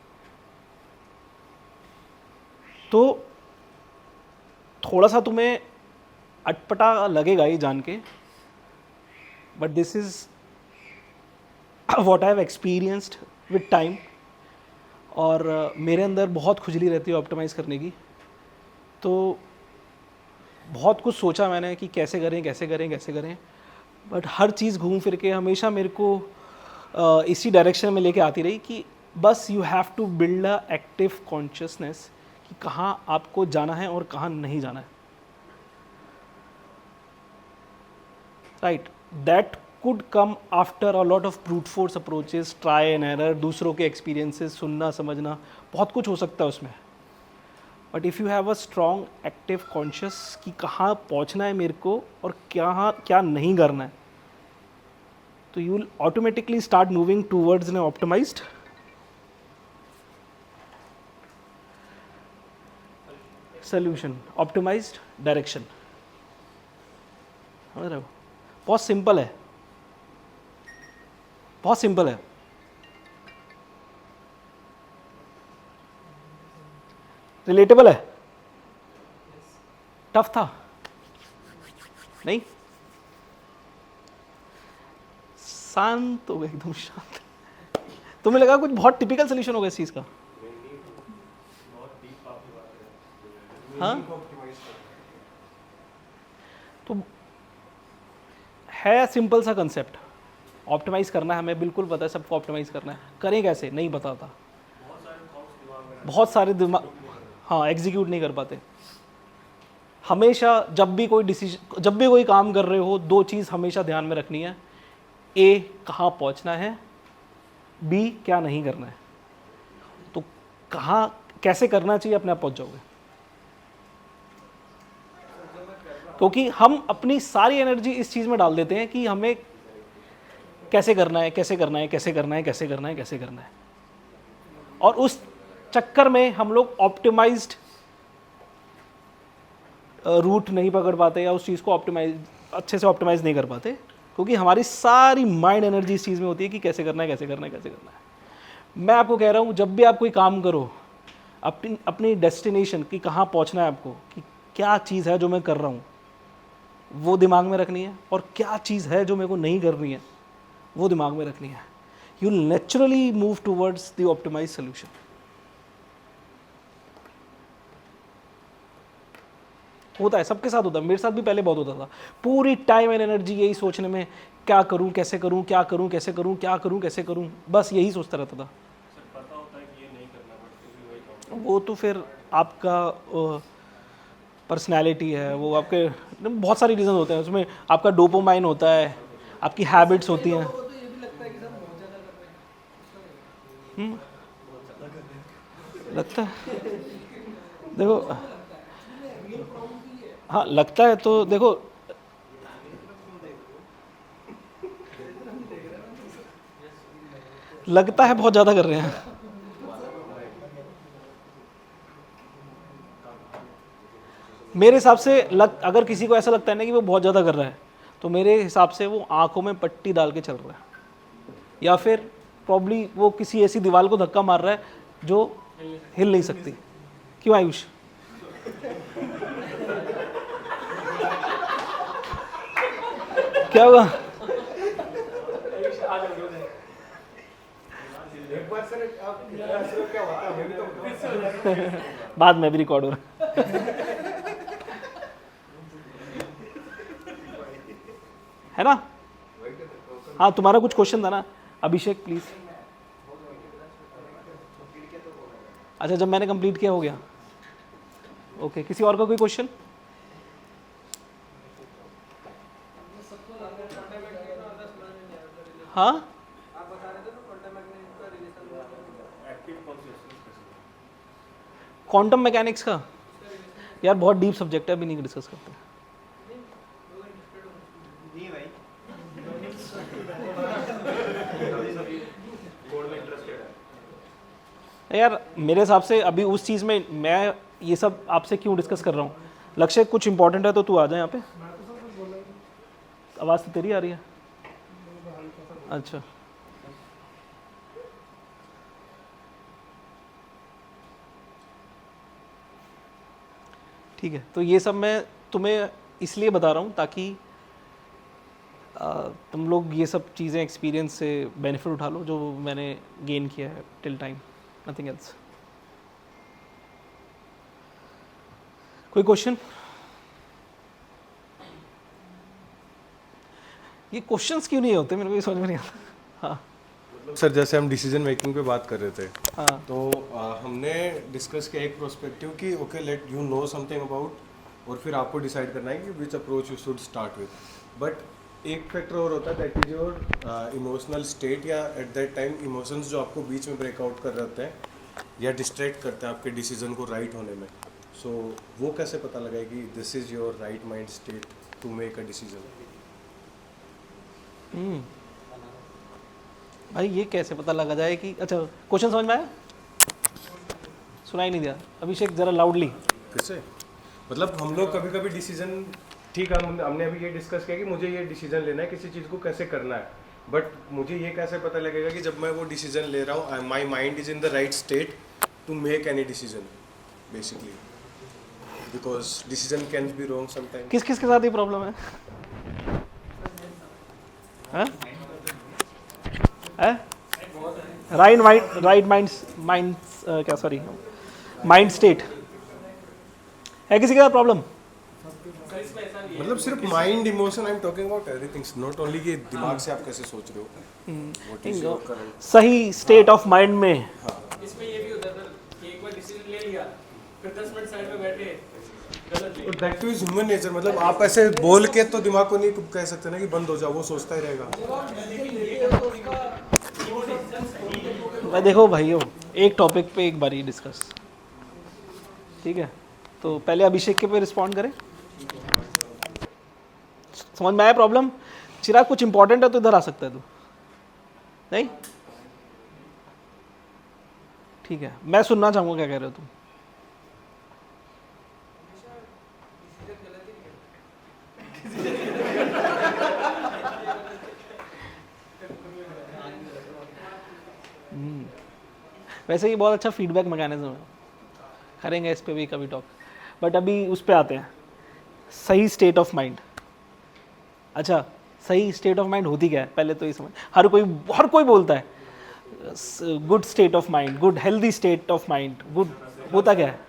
तो थोड़ा सा तुम्हें अटपटा लगेगा ये जान के, but this is what I have experienced with time. और मेरे अंदर बहुत खुजली रहती है ऑप्टिमाइज़ करने की, तो बहुत कुछ सोचा मैंने कि कैसे करें, बट हर चीज़ घूम फिर के हमेशा मेरे को इसी डायरेक्शन में लेके आती रही कि बस you have to build a active consciousness कि कहाँ आपको जाना है और कहाँ नहीं जाना है, right. That could come after a lot of brute force approaches, try and error, दूसरों के experiences सुनना समझना, बहुत कुछ हो सकता है उसमें। But if you have a strong active conscious कि कहाँ पहुँचना है मेरे को और क्या नहीं करना है, तो you will automatically start moving towards an optimized solution, optimized direction. समझ रहे हो? बहुत सिंपल है, बहुत सिंपल है। रिलेटेबल है, टफ था नहीं, शांत हो गए एकदम शांत। तुम्हें लगा कुछ बहुत टिपिकल सोल्यूशन होगा इस चीज का? हाँ तो है सिंपल सा कंसेप्ट, ऑप्टिमाइज करना है हमें, बिल्कुल पता है सबको ऑप्टिमाइज करना है, करें कैसे नहीं बताता, बहुत सारे दिमाग, हाँ एग्जीक्यूट नहीं कर पाते। हमेशा जब भी कोई काम कर रहे हो, दो चीज़ हमेशा ध्यान में रखनी है, ए कहाँ पहुँचना है, बी क्या नहीं करना है। तो कहाँ कैसे करना चाहिए अपने आप पहुँच जाओगे, क्योंकि हम अपनी सारी एनर्जी इस चीज़ में डाल देते हैं कि हमें कैसे करना है, और उस चक्कर में हम लोग ऑप्टिमाइज्ड रूट नहीं पकड़ पाते या उस चीज़ को अच्छे से ऑप्टिमाइज नहीं कर पाते, क्योंकि हमारी सारी माइंड एनर्जी इस चीज़ में होती है कि कैसे करना है। मैं आपको कह रहा हूँ जब भी आप कोई काम करो, अपनी डेस्टिनेशन कि कहाँ पहुँचना है आपको, कि क्या चीज़ है जो मैं कर रहा हूँ वो दिमाग में रखनी है, और क्या चीज़ है जो मेरे को नहीं करनी है वो दिमाग में रखनी है। You will naturally move towards the optimize solution. होता है, सबके साथ होता है, मेरे साथ भी पहले बहुत होता था। पूरी टाइम एंड एनर्जी यही सोचने में, क्या करूं, कैसे करूं, क्या करूं, कैसे करूं, क्या करूं, कैसे करूं, बस यही सोचता रहता था। सर पता होता है कि ये नहीं करना, बट फिर भी वही काम। वो तो फिर आपका पर्सनैलिटी है, वो आपके बहुत सारी रीज़न होते हैं उसमें। आपका डोपामाइन होता है, आपकी हैबिट्स होती हैं। लोगों को तो ये भी लगता है कि सर बहुत ज़्यादा कर रहे हैं, लगता है, देखो, हाँ लगता है तो देखो, लगता है बहुत ज़्यादा कर रहे हैं। मेरे हिसाब से अगर किसी को ऐसा लगता है ना कि वो बहुत ज़्यादा कर रहा है, तो मेरे हिसाब से वो आंखों में पट्टी डाल के चल रहा है, या फिर प्रॉब्ली वो किसी ऐसी दीवार को धक्का मार रहा है जो हिल नहीं सकती। क्यों आयुष? क्या हुआ? एक बार सर आप क्या होता है, मैं भी तो बाद में भी रिकॉर्ड हो रहा है ना? हाँ, तुम्हारा कुछ क्वेश्चन था ना अभिषेक, प्लीज। अच्छा, जब मैंने कंप्लीट किया हो गया। ओके, किसी और का कोई क्वेश्चन? हाँ, क्वांटम मैकेनिक्स का यार बहुत डीप सब्जेक्ट है, अभी नहीं डिस्कस करते। नहीं भाई, यार मेरे हिसाब से अभी उस चीज़ में मैं ये सब आपसे क्यों डिस्कस कर रहा हूँ। लक्ष्य, कुछ इंपॉर्टेंट है तो तू आ जा यहाँ पे। आवाज़ तो तेरी आ रही है। अच्छा, ठीक है। तो ये सब मैं तुम्हें इसलिए बता रहा हूँ ताकि तुम लोग ये सब चीज़ें एक्सपीरियंस से बेनिफिट उठा लो जो मैंने गेन किया है टिल टाइम, नथिंग एल्स। कोई क्वेश्चन? ये क्वेश्चंस क्यों नहीं होते, मेरे को ये समझ में नहीं आता। हाँ सर, जैसे हम डिसीजन मेकिंग पे बात कर रहे थे, हाँ तो हमने डिस्कस किया एक प्रोस्पेक्टिव कि okay let you know something about, और फिर आपको डिसाइड करना है कि which approach you should start with. But एक फैक्टर और होता है, that is your emotional state, या एट दैट टाइम इमोशंस जो आपको बीच में ब्रेकआउट कर रहे होते हैं या डिस्ट्रैक्ट करते हैं आपके डिसीजन को राइट होने में। सो वो कैसे पता लगाए कि this is your right mind state to make a decision? भाई, ये कैसे पता लगा जाए कि, अच्छा क्वेश्चन समझ में आया? सुनाई नहीं दिया अभिषेक, जरा लाउडली। कैसे? मतलब हम लोग कभी कभी डिसीजन, ठीक है, हमने अभी ये डिस्कस किया कि मुझे ये डिसीजन लेना है, किसी चीज़ को कैसे करना है, बट मुझे ये कैसे पता लगेगा कि जब मैं वो डिसीजन ले रहा हूँ my mind is in the right state to make any decision, basically, because decision can be wrong sometime. किस किस के साथ ये प्रॉब्लम है? राइट माइंड क्या, सॉरी, माइंड स्टेट है किसी के साथ प्रॉब्लम? मतलब सिर्फ mind, emotion, I am talking about everything, not only कि दिमाग से आप कैसे सोच रहे हो, व्हाट इज योर करंट सही स्टेट ऑफ माइंड में। इसमें ये भी होता है सर कि एक बार डिसीजन ले लिया, फिर 10 मिनट साइड में बैठे, गलत ले। Back two is human nature. मतलब आप ऐसे बोल के तो दिमाग को नहीं कह सकते ना कि बंद हो जाओ, वो सोचता ही रहेगा। भाई देखो भाइयों, एक टॉपिक पे एक बार ही डिस्कस, ठीक है? तो पहले अभिषेक के पे रिस्पॉन्ड करें। समझ में आया प्रॉब्लम? चिराग, कुछ इंपॉर्टेंट है तो इधर आ सकता है तू, नहीं? ठीक है, मैं सुनना चाहूंगा क्या कह रहे हो तुम। वैसे ये बहुत अच्छा फीडबैक मैकेनिज्म है, करेंगे इस पे भी कभी टॉक। बट अभी उस पे आते हैं, सही स्टेट ऑफ माइंड। अच्छा, सही स्टेट ऑफ माइंड होती क्या है पहले तो ये समझ। हर कोई बोलता है good state of mind, good healthy state of mind, good होता क्या है?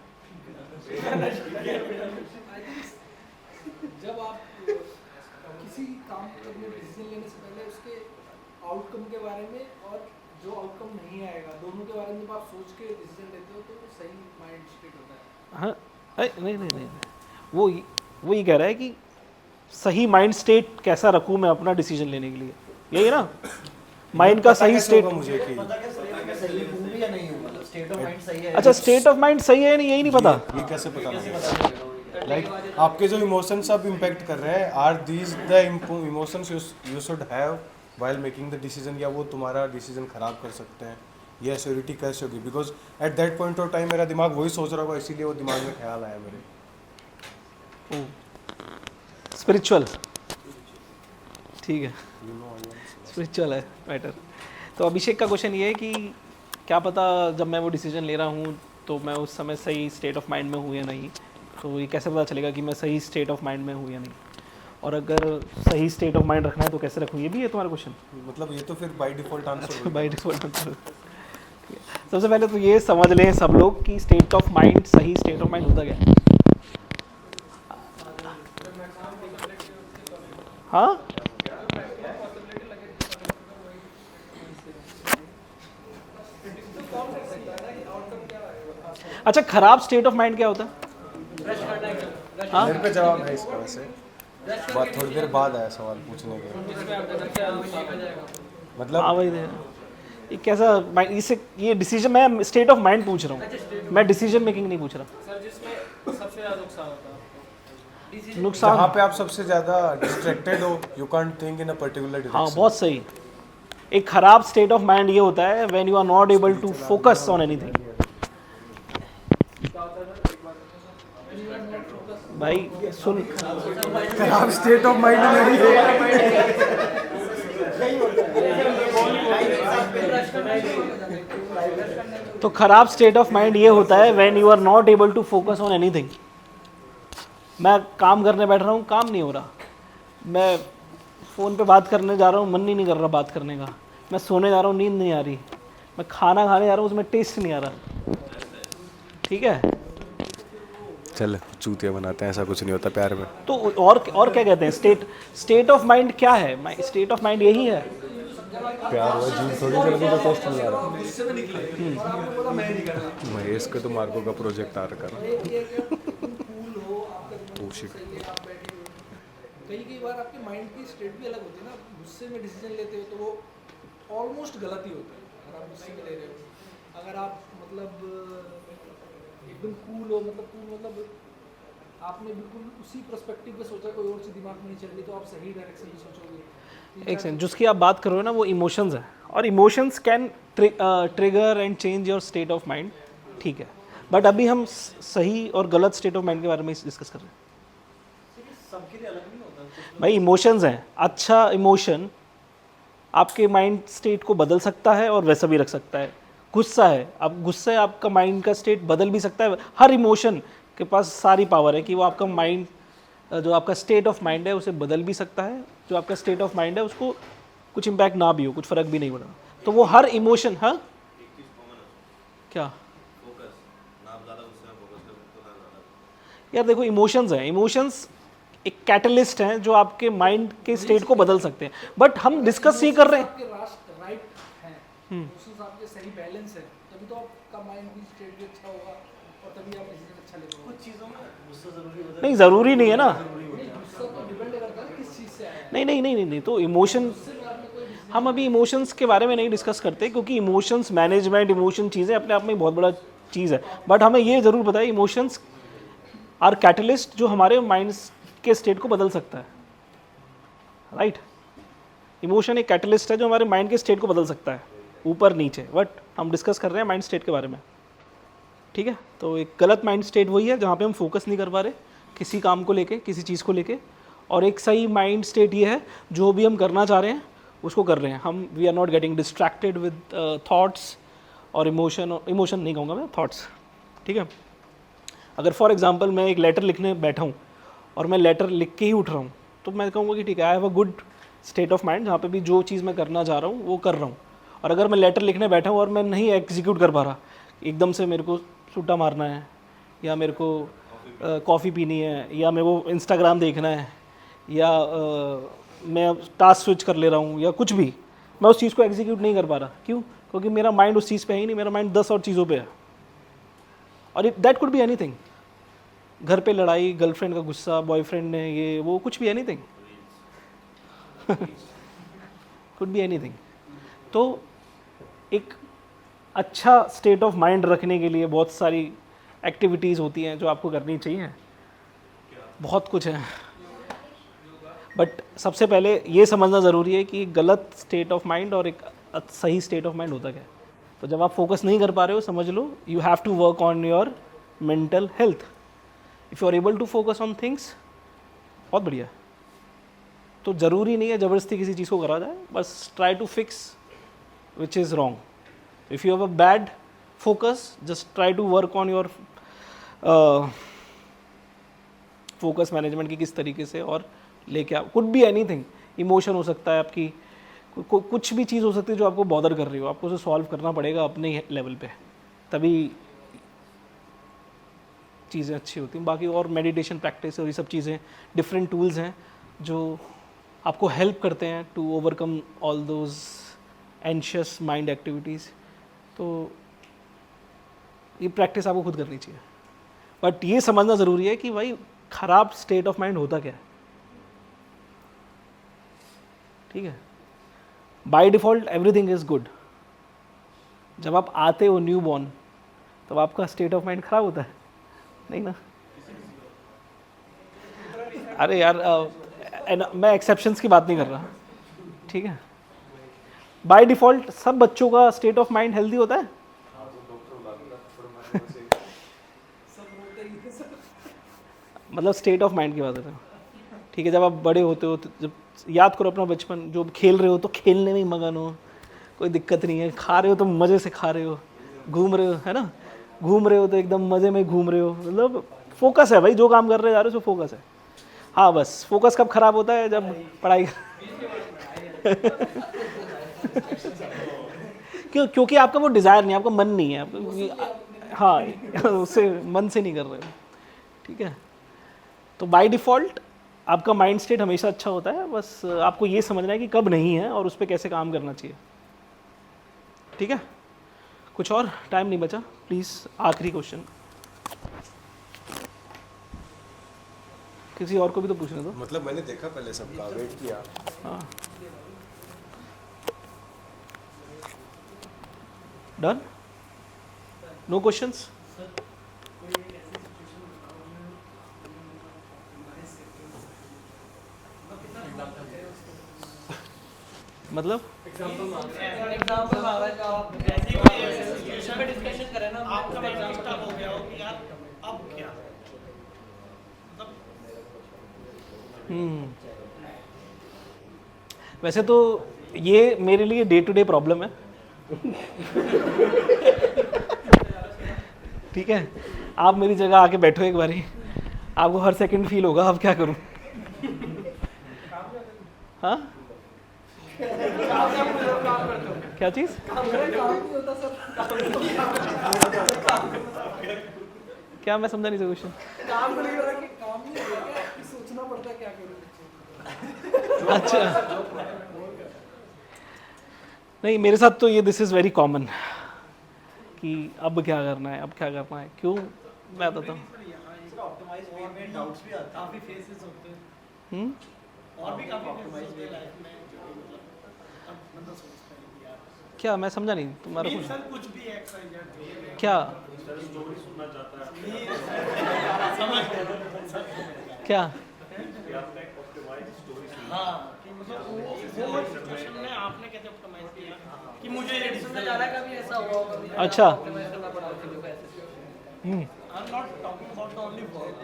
बारे में और जो आउटकम नहीं आएगा, दोनों के बारे में जब आप सोच के डिसीजन लेते हो तो सही माइंड स्टेट होता है। हाँ नहीं, वो ये कह रहा है कि सही माइंड स्टेट कैसा रखूँ मैं अपना डिसीजन लेने के लिए, यही है ना, माइंड का सही स्टेट। मुझे कि पता कैसे लगेगा कि सही हूँ भी या नहीं हूँ, मतलब स्टेट ऑफ माइंड सही है। अच्छा, स्टेट ऑफ माइंड सही है नहीं, यही नहीं पता। ये कैसे पता लगेगा? लाइक आपके जो इमोशंस आप इम्पैक्ट कर रहे हैं, are these the emotions you should have while making the decision, या वो तुम्हारा डिसीजन खराब कर सकते हैं? ये एश्योरिटी कैसे होगी? Because at that point of time मेरा दिमाग वही सोच रहा होगा, इसीलिए वो दिमाग में ख्याल आया मेरे। स्पिरिचुअल, ठीक है, स्पिरिचुअल है मैटर। तो अभिषेक का क्वेश्चन ये है कि क्या पता जब मैं वो डिसीजन ले रहा हूँ तो मैं उस समय सही स्टेट ऑफ माइंड में हूँ या नहीं, तो ये कैसे पता चलेगा कि मैं सही स्टेट ऑफ माइंड में हूँ या नहीं, और अगर सही स्टेट ऑफ माइंड रखना है तो कैसे रखूँ, ये भी है तुम्हारा क्वेश्चन। मतलब ये तो फिर by default answer by default answer. सबसे पहले तो ये समझ लें सब लोग कि स्टेट ऑफ माइंड, सही स्टेट ऑफ माइंड होता क्या है। हाँ, अच्छा, खराब स्टेट ऑफ माइंड क्या होता है? हाँ, मेरे पे जवाब है इसका वैसे, बात थोड़ी देर बाद आया सवाल पूछने के। मतलब हाँ भाई, ये कैसा माइंड, इससे ये डिसीजन, मैं स्टेट ऑफ माइंड पूछ रहा हूँ, मैं डिसीजन मेकिंग नहीं पूछ रहा। सर जिसमें सबसे ज़्यादा नुकसान होता है, नुकसान, जहाँ पे आप सबसे ज़्यादा डिस्ट्रैक्टेड हो, you can't think in a particular हाँ डायरेक्शन। बहुत सही। एक खराब स्टेट ऑफ माइंड ये होता है when you are not able to focus on anything. भाई सुन, खराब स्टेट ऑफ माइंड मेरी है। तो खराब स्टेट ऑफ माइंड ये होता है when you are not able to focus on anything. मैं काम करने बैठ रहा हूँ, काम नहीं हो रहा, मैं फ़ोन पे बात करने जा रहा हूँ, मन ही नहीं कर रहा बात करने का, मैं सोने जा रहा हूँ, नींद नहीं आ रही, मैं खाना खाने जा रहा हूँ, उसमें टेस्ट नहीं आ रहा, ठीक है। चल चूतिया बनाते हैं, ऐसा कुछ नहीं होता प्यार में। तो और क्या कहते हैं, स्टेट ऑफ माइंड क्या है? स्टेट ऑफ माइंड यही है। प्यार हुआ जीव थोड़ी जल्दी तो टेस्ट नहीं आ रहा। महेश के तो मार्को का प्रोजेक्ट आ रखा ना। कई बार आपके माइंड की स्टेट भी अलग होती है ना, गुस्से में डिसीजन लेते हो तो वो ऑलमोस्ट गलत ही होता है। अगर आप गुस्से में ले रहे हो, अगर आप मतलब एकदम कूल हो, मतलब आपने बिल्कुल उसी पर्सपेक्टिव पे सोचा, कोई और चीज़ दिमाग में नहीं चल रही, तो आप सही डायरेक्शन में सोचोगे। एक सेकंड, जिसकी आप बात कर रहे हो ना वो इमोशंस है, और emotions can trigger and change your state of mind, ठीक है। बट अभी हम सही और गलत स्टेट ऑफ माइंड के बारे में डिस्कस कर रहे हैं। सबके लिए अलग नहीं होता। भाई इमोशंस हैं, अच्छा इमोशन आपके माइंड स्टेट को बदल सकता है और वैसा भी रख सकता है। गुस्सा है, अब गुस्सा आपका माइंड का स्टेट बदल भी सकता है। हर इमोशन के पास सारी पावर है कि वो आपका माइंड, जो आपका स्टेट ऑफ माइंड है उसे बदल भी सकता है, जो आपका स्टेट ऑफ माइंड है उसको कुछ इम्पैक्ट ना भी हो, कुछ फ़र्क भी नहीं पड़ा। तो वो हर इमोशन, हाँ क्या यार, देखो इमोशंस हैं, इमोशंस एक कैटलिस्ट हैं जो आपके माइंड के स्टेट को बदल सकते हैं। बट हम डिस्कस ये कर रहे हैं, आपके राइट हैं, इमोशंस आपके सही बैलेंस है, तभी तो आपका माइंड भी स्टेट भी अच्छा होगा और तभी आप डिसीजन अच्छा ले पाओगे। कुछ चीज़ों में गुस्सा ज़रूरी होता है। नहीं ज़रूरी नहीं है ना, गुस्सा तो डिपेंड करता है किस चीज़ से आया है। नहीं, तो इमोशन, हम अभी इमोशंस के बारे में नहीं डिस्कस करते क्योंकि इमोशंस मैनेजमेंट, इमोशन चीज़ें अपने आप में बहुत बड़ा चीज़ है। बट हमें ये ज़रूर पता है इमोशंस आर कैटलिस्ट जो हमारे माइंड के स्टेट को बदल सकता है, राइट। इमोशन एक कैटलिस्ट है जो हमारे माइंड के स्टेट को बदल सकता है, ऊपर नीचे। बट हम डिस्कस कर रहे हैं माइंड स्टेट के बारे में, ठीक है। तो एक गलत माइंड स्टेट वही है जहाँ पे हम फोकस नहीं कर पा रहे किसी काम को लेके, किसी चीज़ को लेके। और एक सही माइंड स्टेट ये है जो भी हम करना चाह रहे हैं उसको कर रहे हैं हम, we are not getting distracted with thoughts और इमोशन नहीं कहूँगा मैं, थॉट्स, ठीक है। अगर फॉर एग्जांपल मैं एक लेटर लिखने बैठा हूँ और मैं लेटर लिख के ही उठ रहा हूँ, तो मैं कहूँगा कि ठीक है, I have a good state of mind जहाँ पे भी जो चीज़ मैं करना चाह रहा हूँ वो कर रहा हूँ। और अगर मैं लेटर लिखने बैठा हूँ और मैं नहीं एग्जीक्यूट कर पा रहा, एकदम से मेरे को सूटा मारना है, या मेरे को कॉफ़ी पीनी है, या मेरे को इंस्टाग्राम देखना है, या मैं टास्क स्विच कर ले रहा हूँ, या कुछ भी, मैं उस चीज़ को एग्जीक्यूट नहीं कर पा रहा। क्यों? क्योंकि मेरा माइंड उस चीज़ पे है ही नहीं, मेरा माइंड 10 और चीज़ों पे है। और दैट कुड बी एनीथिंग, घर पे लड़ाई, गर्लफ्रेंड का गुस्सा, बॉयफ्रेंड ने ये वो, कुछ भी, एनीथिंग कुड बी एनीथिंग। तो एक अच्छा स्टेट ऑफ माइंड रखने के लिए बहुत सारी एक्टिविटीज़ होती हैं जो आपको करनी चाहिए, बहुत कुछ है। बट सबसे पहले ये समझना ज़रूरी है कि गलत स्टेट ऑफ माइंड और एक सही स्टेट ऑफ माइंड होता क्या है। तो जब आप फोकस नहीं कर पा रहे हो, समझ लो you have to work on your mental health. If you are able to focus on things, बहुत बढ़िया। तो ज़रूरी नहीं है ज़बरदस्ती किसी चीज़ को करा जाए, बस try to fix which is wrong. If you have a bad focus, just try to work on your focus management की किस तरीके से, और लेके आप, कुड बी एनीथिंग, इमोशन हो सकता है आपकी, कुछ भी चीज़ हो सकती है जो आपको बॉदर कर रही हो, आपको उसे सॉल्व करना पड़ेगा अपने लेवल पे, तभी चीज़ें अच्छी होती हैं। बाकी और मेडिटेशन प्रैक्टिस और ये सब चीज़ें डिफरेंट टूल्स हैं जो आपको हेल्प करते हैं to overcome all those anxious mind activities. तो ये प्रैक्टिस आपको खुद करनी चाहिए। बट ये समझना ज़रूरी है कि भाई ख़राब स्टेट ऑफ माइंड होता क्या है, ठीक है। By default everything is good. जब आप आते हो न्यू बॉर्न, तब आपका स्टेट ऑफ माइंड ख़राब होता है, नहीं ना? अरे यार मैं एक्सेप्शंस की बात नहीं कर रहा, ठीक है। बाय डिफ़ॉल्ट सब बच्चों का स्टेट ऑफ माइंड हेल्दी होता है। मतलब स्टेट ऑफ माइंड की बात है, ठीक है। जब आप बड़े होते हो, तो जब याद करो अपना बचपन, जो खेल रहे हो तो खेलने में ही मगन हो, कोई दिक्कत नहीं है, खा रहे हो तो मज़े से खा रहे हो, घूम रहे हो, है ना, घूम रहे हो तो एकदम मज़े में घूम रहे हो, मतलब फोकस है भाई, जो काम कर रहे जा रहे हो उसमें फोकस है। हाँ, बस फोकस कब खराब होता है? जब पढ़ाई क्योंकि आपका वो डिज़ायर नहीं है, आपका मन नहीं है, आपका, हाँ उससे मन से नहीं कर रहे हो, ठीक है। तो बाय डिफ़ॉल्ट आपका माइंड स्टेट हमेशा अच्छा होता है, बस आपको ये समझना है कि कब नहीं है और उस पर कैसे काम करना चाहिए, ठीक है। कुछ और? टाइम नहीं बचा, प्लीज़ आखिरी क्वेश्चन। किसी और को भी तो पूछने दो। मतलब मैंने देखा पहले सबका, वेट किया। हाँ, डन, नो क्वेश्चंस। मतलब एग्जांपल मांगा है, आप ऐसे कोई सिचुएशन पे डिस्कशन करें ना, आपका माइंड स्टक हो गया हो कि यार अब क्या, वैसे तो ये मेरे लिए डे टू डे प्रॉब्लम है, ठीक है। आप मेरी जगह आके बैठो एक बारी, आपको हर सेकंड फील होगा अब क्या करूं। हाँ, क्या चीज़? काम नहीं होता सर, क्या, मैं समझा नहीं था क्वेश्चन। काम नहीं हो रहा कि काम नहीं हो रहा कि सोचना पड़ता है क्या करूँ। अच्छा, नहीं मेरे साथ तो ये दिस इज़ वेरी कॉमन कि अब क्या करना है, अब क्या करना है, क्यों, मैं बताता हूँ। ऑप्टिमाइज वे में डाउट्स भी आते हैं, काफी फेसेस होते हैं और भी काफी फेसेस होते हैं लाइफ में, जो मतलब अब बंदा सोचता है कि यार क्या, मैं समझा नहीं तुम्हारा नहीं क्वेश्चन। सर, कुछ भी एक्सरसाइज क्या क्या? हाँ, कि मतलब वो सिचुएशन में आपने कैसे ऑप्टिमाइज किया कि मुझे ये डिसीजन जा रहा है, कभी ऐसा हुआ होगा, कभी अच्छा, ऑप्टिमाइज करना पड़ा चीजों को ऐसे। I am not talking about the only work.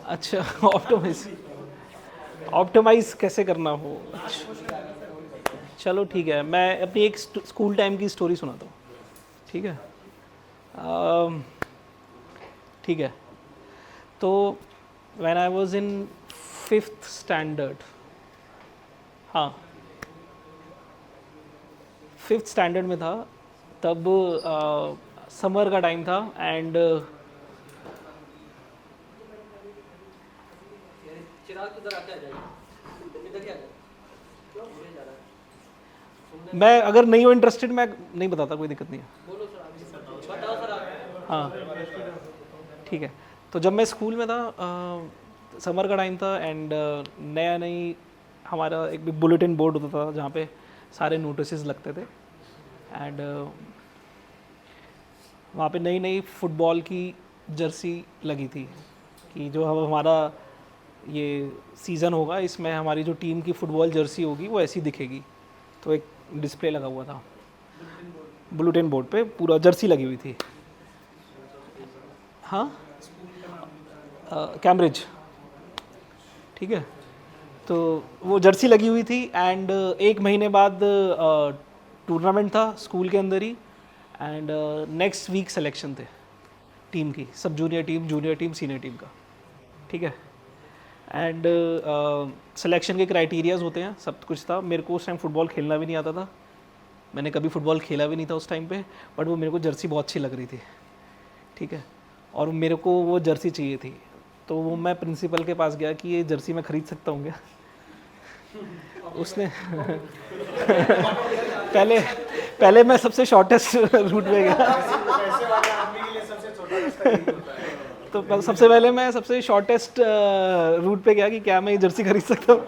अच्छा, ऑप्टिमाइज कैसे करना हो। चलो ठीक है, मैं अपनी एक स्कूल टाइम की स्टोरी सुनाता हूँ, ठीक है। ठीक है, तो when I was in 5th standard, हाँ 5th स्टैंडर्ड में था तब, समर का टाइम था एंड चिराग उधर आके आ जाइए, इधर क्या कर, क्यों जा रहा है? मैं अगर नहीं हो इंटरेस्टेड मैं नहीं बताता, कोई दिक्कत नहीं है। बोलो सर, आगे बताओ सर आगे। हाँ ठीक है। तो जब मैं स्कूल में था, समर का टाइम था एंड नया नई हमारा एक बुलेटिन बोर्ड होता था जहाँ पे सारे नोटिस लगते थे एंड वहाँ पे नई नई फुटबॉल की जर्सी लगी थी कि जो हमारा ये सीज़न होगा इसमें हमारी जो टीम की फ़ुटबॉल जर्सी होगी वो ऐसी दिखेगी। तो एक डिस्प्ले लगा हुआ था बुलेटिन बोर्ड पे, पूरा जर्सी लगी हुई थी। हाँ कैम्ब्रिज, ठीक है। तो वो जर्सी लगी हुई थी एंड एक महीने बाद टूर्नामेंट था स्कूल के अंदर ही एंड नेक्स्ट वीक सिलेक्शन थे टीम की, सब junior team, junior team, senior team का, ठीक है। एंड सिलेक्शन के क्राइटेरियाज होते हैं, सब कुछ था। मेरे को उस टाइम फुटबॉल खेलना भी नहीं आता था, मैंने कभी फुटबॉल खेला भी नहीं था उस टाइम पे, बट वो मेरे को जर्सी बहुत अच्छी लग रही थी, ठीक है। और मेरे को वो जर्सी चाहिए थी, तो वो मैं प्रिंसिपल के पास गया कि ये जर्सी मैं ख़रीद सकता हूँ क्या? उसने पहले मैं सबसे शॉर्टेस्ट रूट पे गया। पैसे वाले आदमी के लिए सबसे छोटा रास्ता यही होता है। तो सबसे पहले मैं सबसे शॉर्टेस्ट रूट पे गया कि क्या मैं ये जर्सी खरीद सकता हूँ।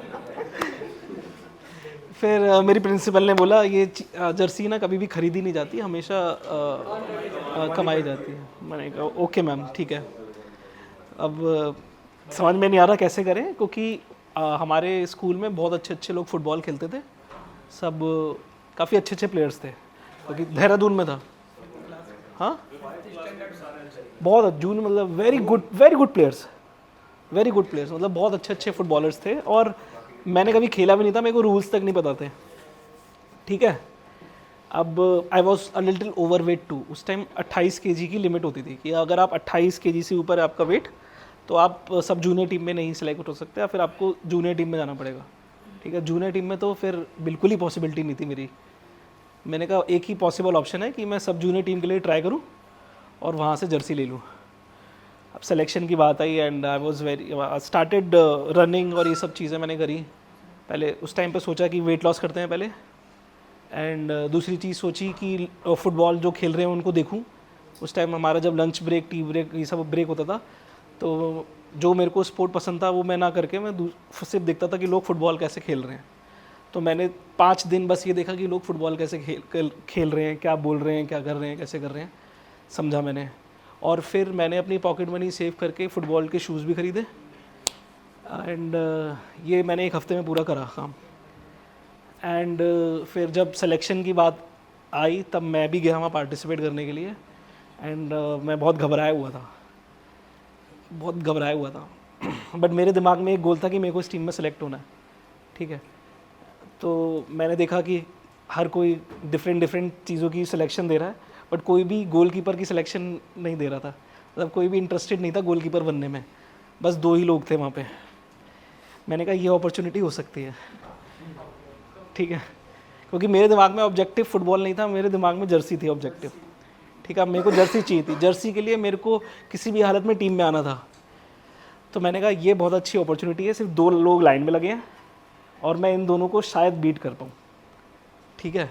फिर मेरी प्रिंसिपल ने बोला ये जर्सी ना कभी भी खरीदी नहीं जाती, हमेशा कमाई जाती है। मैंने कहा ओके मैम ठीक है। अब समझ में नहीं आ रहा कैसे करें, क्योंकि हमारे स्कूल में बहुत अच्छे अच्छे लोग फुटबॉल खेलते थे, सब काफ़ी अच्छे अच्छे प्लेयर्स थे, क्योंकि देहरादून में था। हाँ बहुत जून, मतलब वेरी गुड प्लेयर्स, मतलब बहुत अच्छे अच्छे फुटबॉलर्स थे। और मैंने कभी खेला भी नहीं था, मेरे को रूल्स तक नहीं पता थे, ठीक है। अब I was a little over weight too. उस टाइम 28 kg की लिमिट होती थी कि अगर आप 28 kg से ऊपर है आपका वेट तो आप सब जूनियर टीम में नहीं सिलेक्ट हो सकते, या फिर आपको जूनियर टीम में जाना पड़ेगा, ठीक है। जूनियर टीम में तो फिर बिल्कुल ही पॉसिबिलिटी नहीं थी मेरी। मैंने कहा एक ही पॉसिबल ऑप्शन है कि मैं सब जूनियर टीम के लिए ट्राई करूं और वहाँ से जर्सी ले लूँ। अब सिलेक्शन की बात आई and I was very started running और ये सब चीज़ें मैंने करी। पहले उस टाइम पे सोचा कि वेट लॉस करते हैं पहले, एंड दूसरी चीज़ सोची कि फुटबॉल जो खेल रहे हैं उनको देखूं। उस टाइम हमारा जब लंच ब्रेक, टी ब्रेक, ये सब ब्रेक होता था, तो जो मेरे को स्पोर्ट पसंद था वो मैं ना करके मैं सिर्फ देखता था कि लोग फुटबॉल कैसे खेल रहे हैं। तो मैंने 5 दिन बस ये देखा कि लोग फुटबॉल कैसे खेल रहे हैं, क्या बोल रहे हैं, क्या कर रहे हैं, कैसे कर रहे हैं, समझा मैंने। और फिर मैंने अपनी पॉकेट मनी सेव करके फ़ुटबॉल के शूज़ भी ख़रीदे एंड ये मैंने 1 हफ़्ते में पूरा करा काम। एंड फिर जब सिलेक्शन की बात आई तब मैं भी गया वहाँ पार्टिसिपेट करने के लिए एंड मैं बहुत घबराया हुआ था बट मेरे दिमाग में एक गोल था कि मेरे को इस टीम में सेलेक्ट होना है, ठीक है। तो मैंने देखा कि हर कोई डिफरेंट चीज़ों की सिलेक्शन दे रहा है, बट कोई भी गोलकीपर की सिलेक्शन नहीं दे रहा था, मतलब कोई भी इंटरेस्टेड नहीं था गोलकीपर बनने में। बस 2 ही लोग थे वहाँ पे। मैंने कहा ये अपॉर्चुनिटी हो सकती है, ठीक है, क्योंकि मेरे दिमाग में ऑब्जेक्टिव फुटबॉल नहीं था, मेरे दिमाग में जर्सी थी ऑब्जेक्टिव, ठीक है। मेरे को जर्सी चाहिए थी, जर्सी के लिए मेरे को किसी भी हालत में टीम में आना था। तो मैंने कहा ये बहुत अच्छी अपॉर्चुनिटी है, सिर्फ 2 लोग लाइन में लगे हैं और मैं इन दोनों को शायद बीट कर पाऊँ, ठीक है।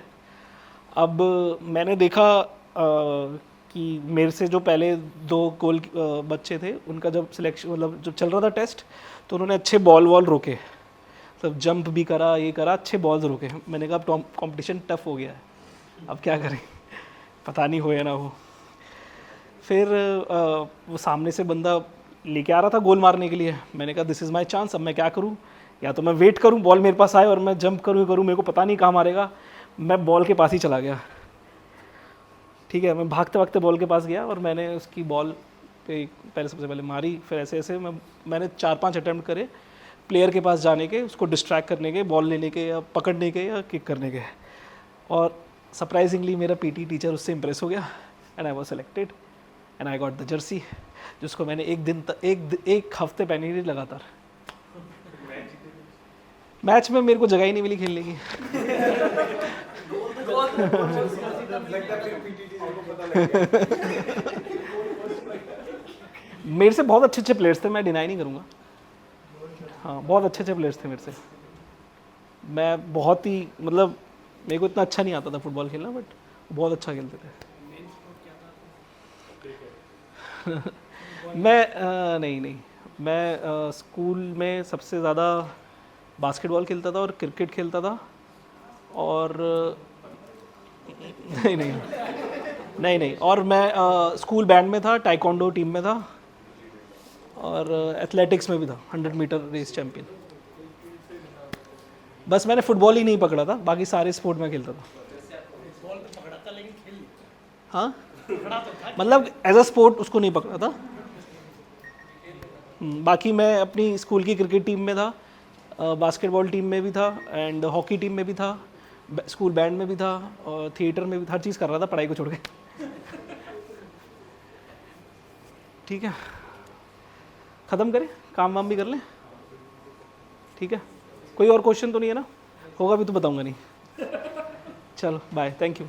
अब मैंने देखा कि मेरे से जो पहले 2 गोल बच्चे थे उनका जब सिलेक्शन, मतलब जब चल रहा था टेस्ट, तो उन्होंने अच्छे बॉल रोके, मतलब जंप भी करा, ये करा, अच्छे बॉल्स रोके। मैंने कहा अब कंपटीशन टफ हो गया है, अब क्या करें, पता नहीं हो या ना हो। फिर वो सामने से बंदा लेके आ रहा था गोल मारने के लिए। मैंने कहा दिस इज़ माय चांस, अब मैं क्या करूं, या तो मैं वेट करूं बॉल मेरे पास आए और मैं जंप करूं, मेरे को पता नहीं कहाँ मारेगा। मैं बॉल के पास ही चला गया, ठीक है। मैं भागते भागते बॉल के पास गया और मैंने उसकी बॉल पे सबसे पहले मारी। फिर ऐसे ऐसे मैंने 4-5 अटैम्प्ट करे प्लेयर के पास जाने के, उसको डिस्ट्रैक्ट करने के, बॉल लेने के या पकड़ने के या किक करने के। और सरप्राइजिंगली मेरा पीटी टीचर उससे इंप्रेस हो गया and I was selected and I got the Jersey, जिसको मैंने एक हफ्ते पहनी थी लगातार। मैच में मेरे को जगह ही नहीं मिली खेलने की। मेरे से बहुत अच्छे प्लेयर्स थे, मैं डिनाई नहीं करूँगा। हाँ बहुत अच्छे प्लेयर्स थे मेरे से। मैं बहुत ही, मतलब मेरे को इतना अच्छा नहीं आता था फुटबॉल खेलना, बट बहुत अच्छा खेलते थे। नहीं, मैं स्कूल में सबसे ज़्यादा बास्केटबॉल खेलता था और क्रिकेट खेलता था, और नहीं, और मैं स्कूल बैंड में था, टाइकोंडो टीम में था, और एथलेटिक्स में भी था, 100 मीटर रेस चैम्पियन। बस मैंने फुटबॉल ही नहीं पकड़ा था, बाकी सारे स्पोर्ट में खेलता था। बॉल तो पकड़ा था लेकिन खेल हाँ, पकड़ा तो था। मतलब एज अ स्पोर्ट उसको नहीं पकड़ा था। बाकी मैं अपनी स्कूल की क्रिकेट टीम में था, बास्केटबॉल टीम में भी था, एंड हॉकी टीम में भी था, स्कूल बैंड में भी था, और थिएटर में भी था, हर चीज़ कर रहा था पढ़ाई को छोड़ के। ठीक है, ख़त्म करें, काम वाम भी कर लें। ठीक है, कोई और क्वेश्चन तो नहीं है ना? होगा भी तो बताऊंगा नहीं। चलो बाय, थैंक यू।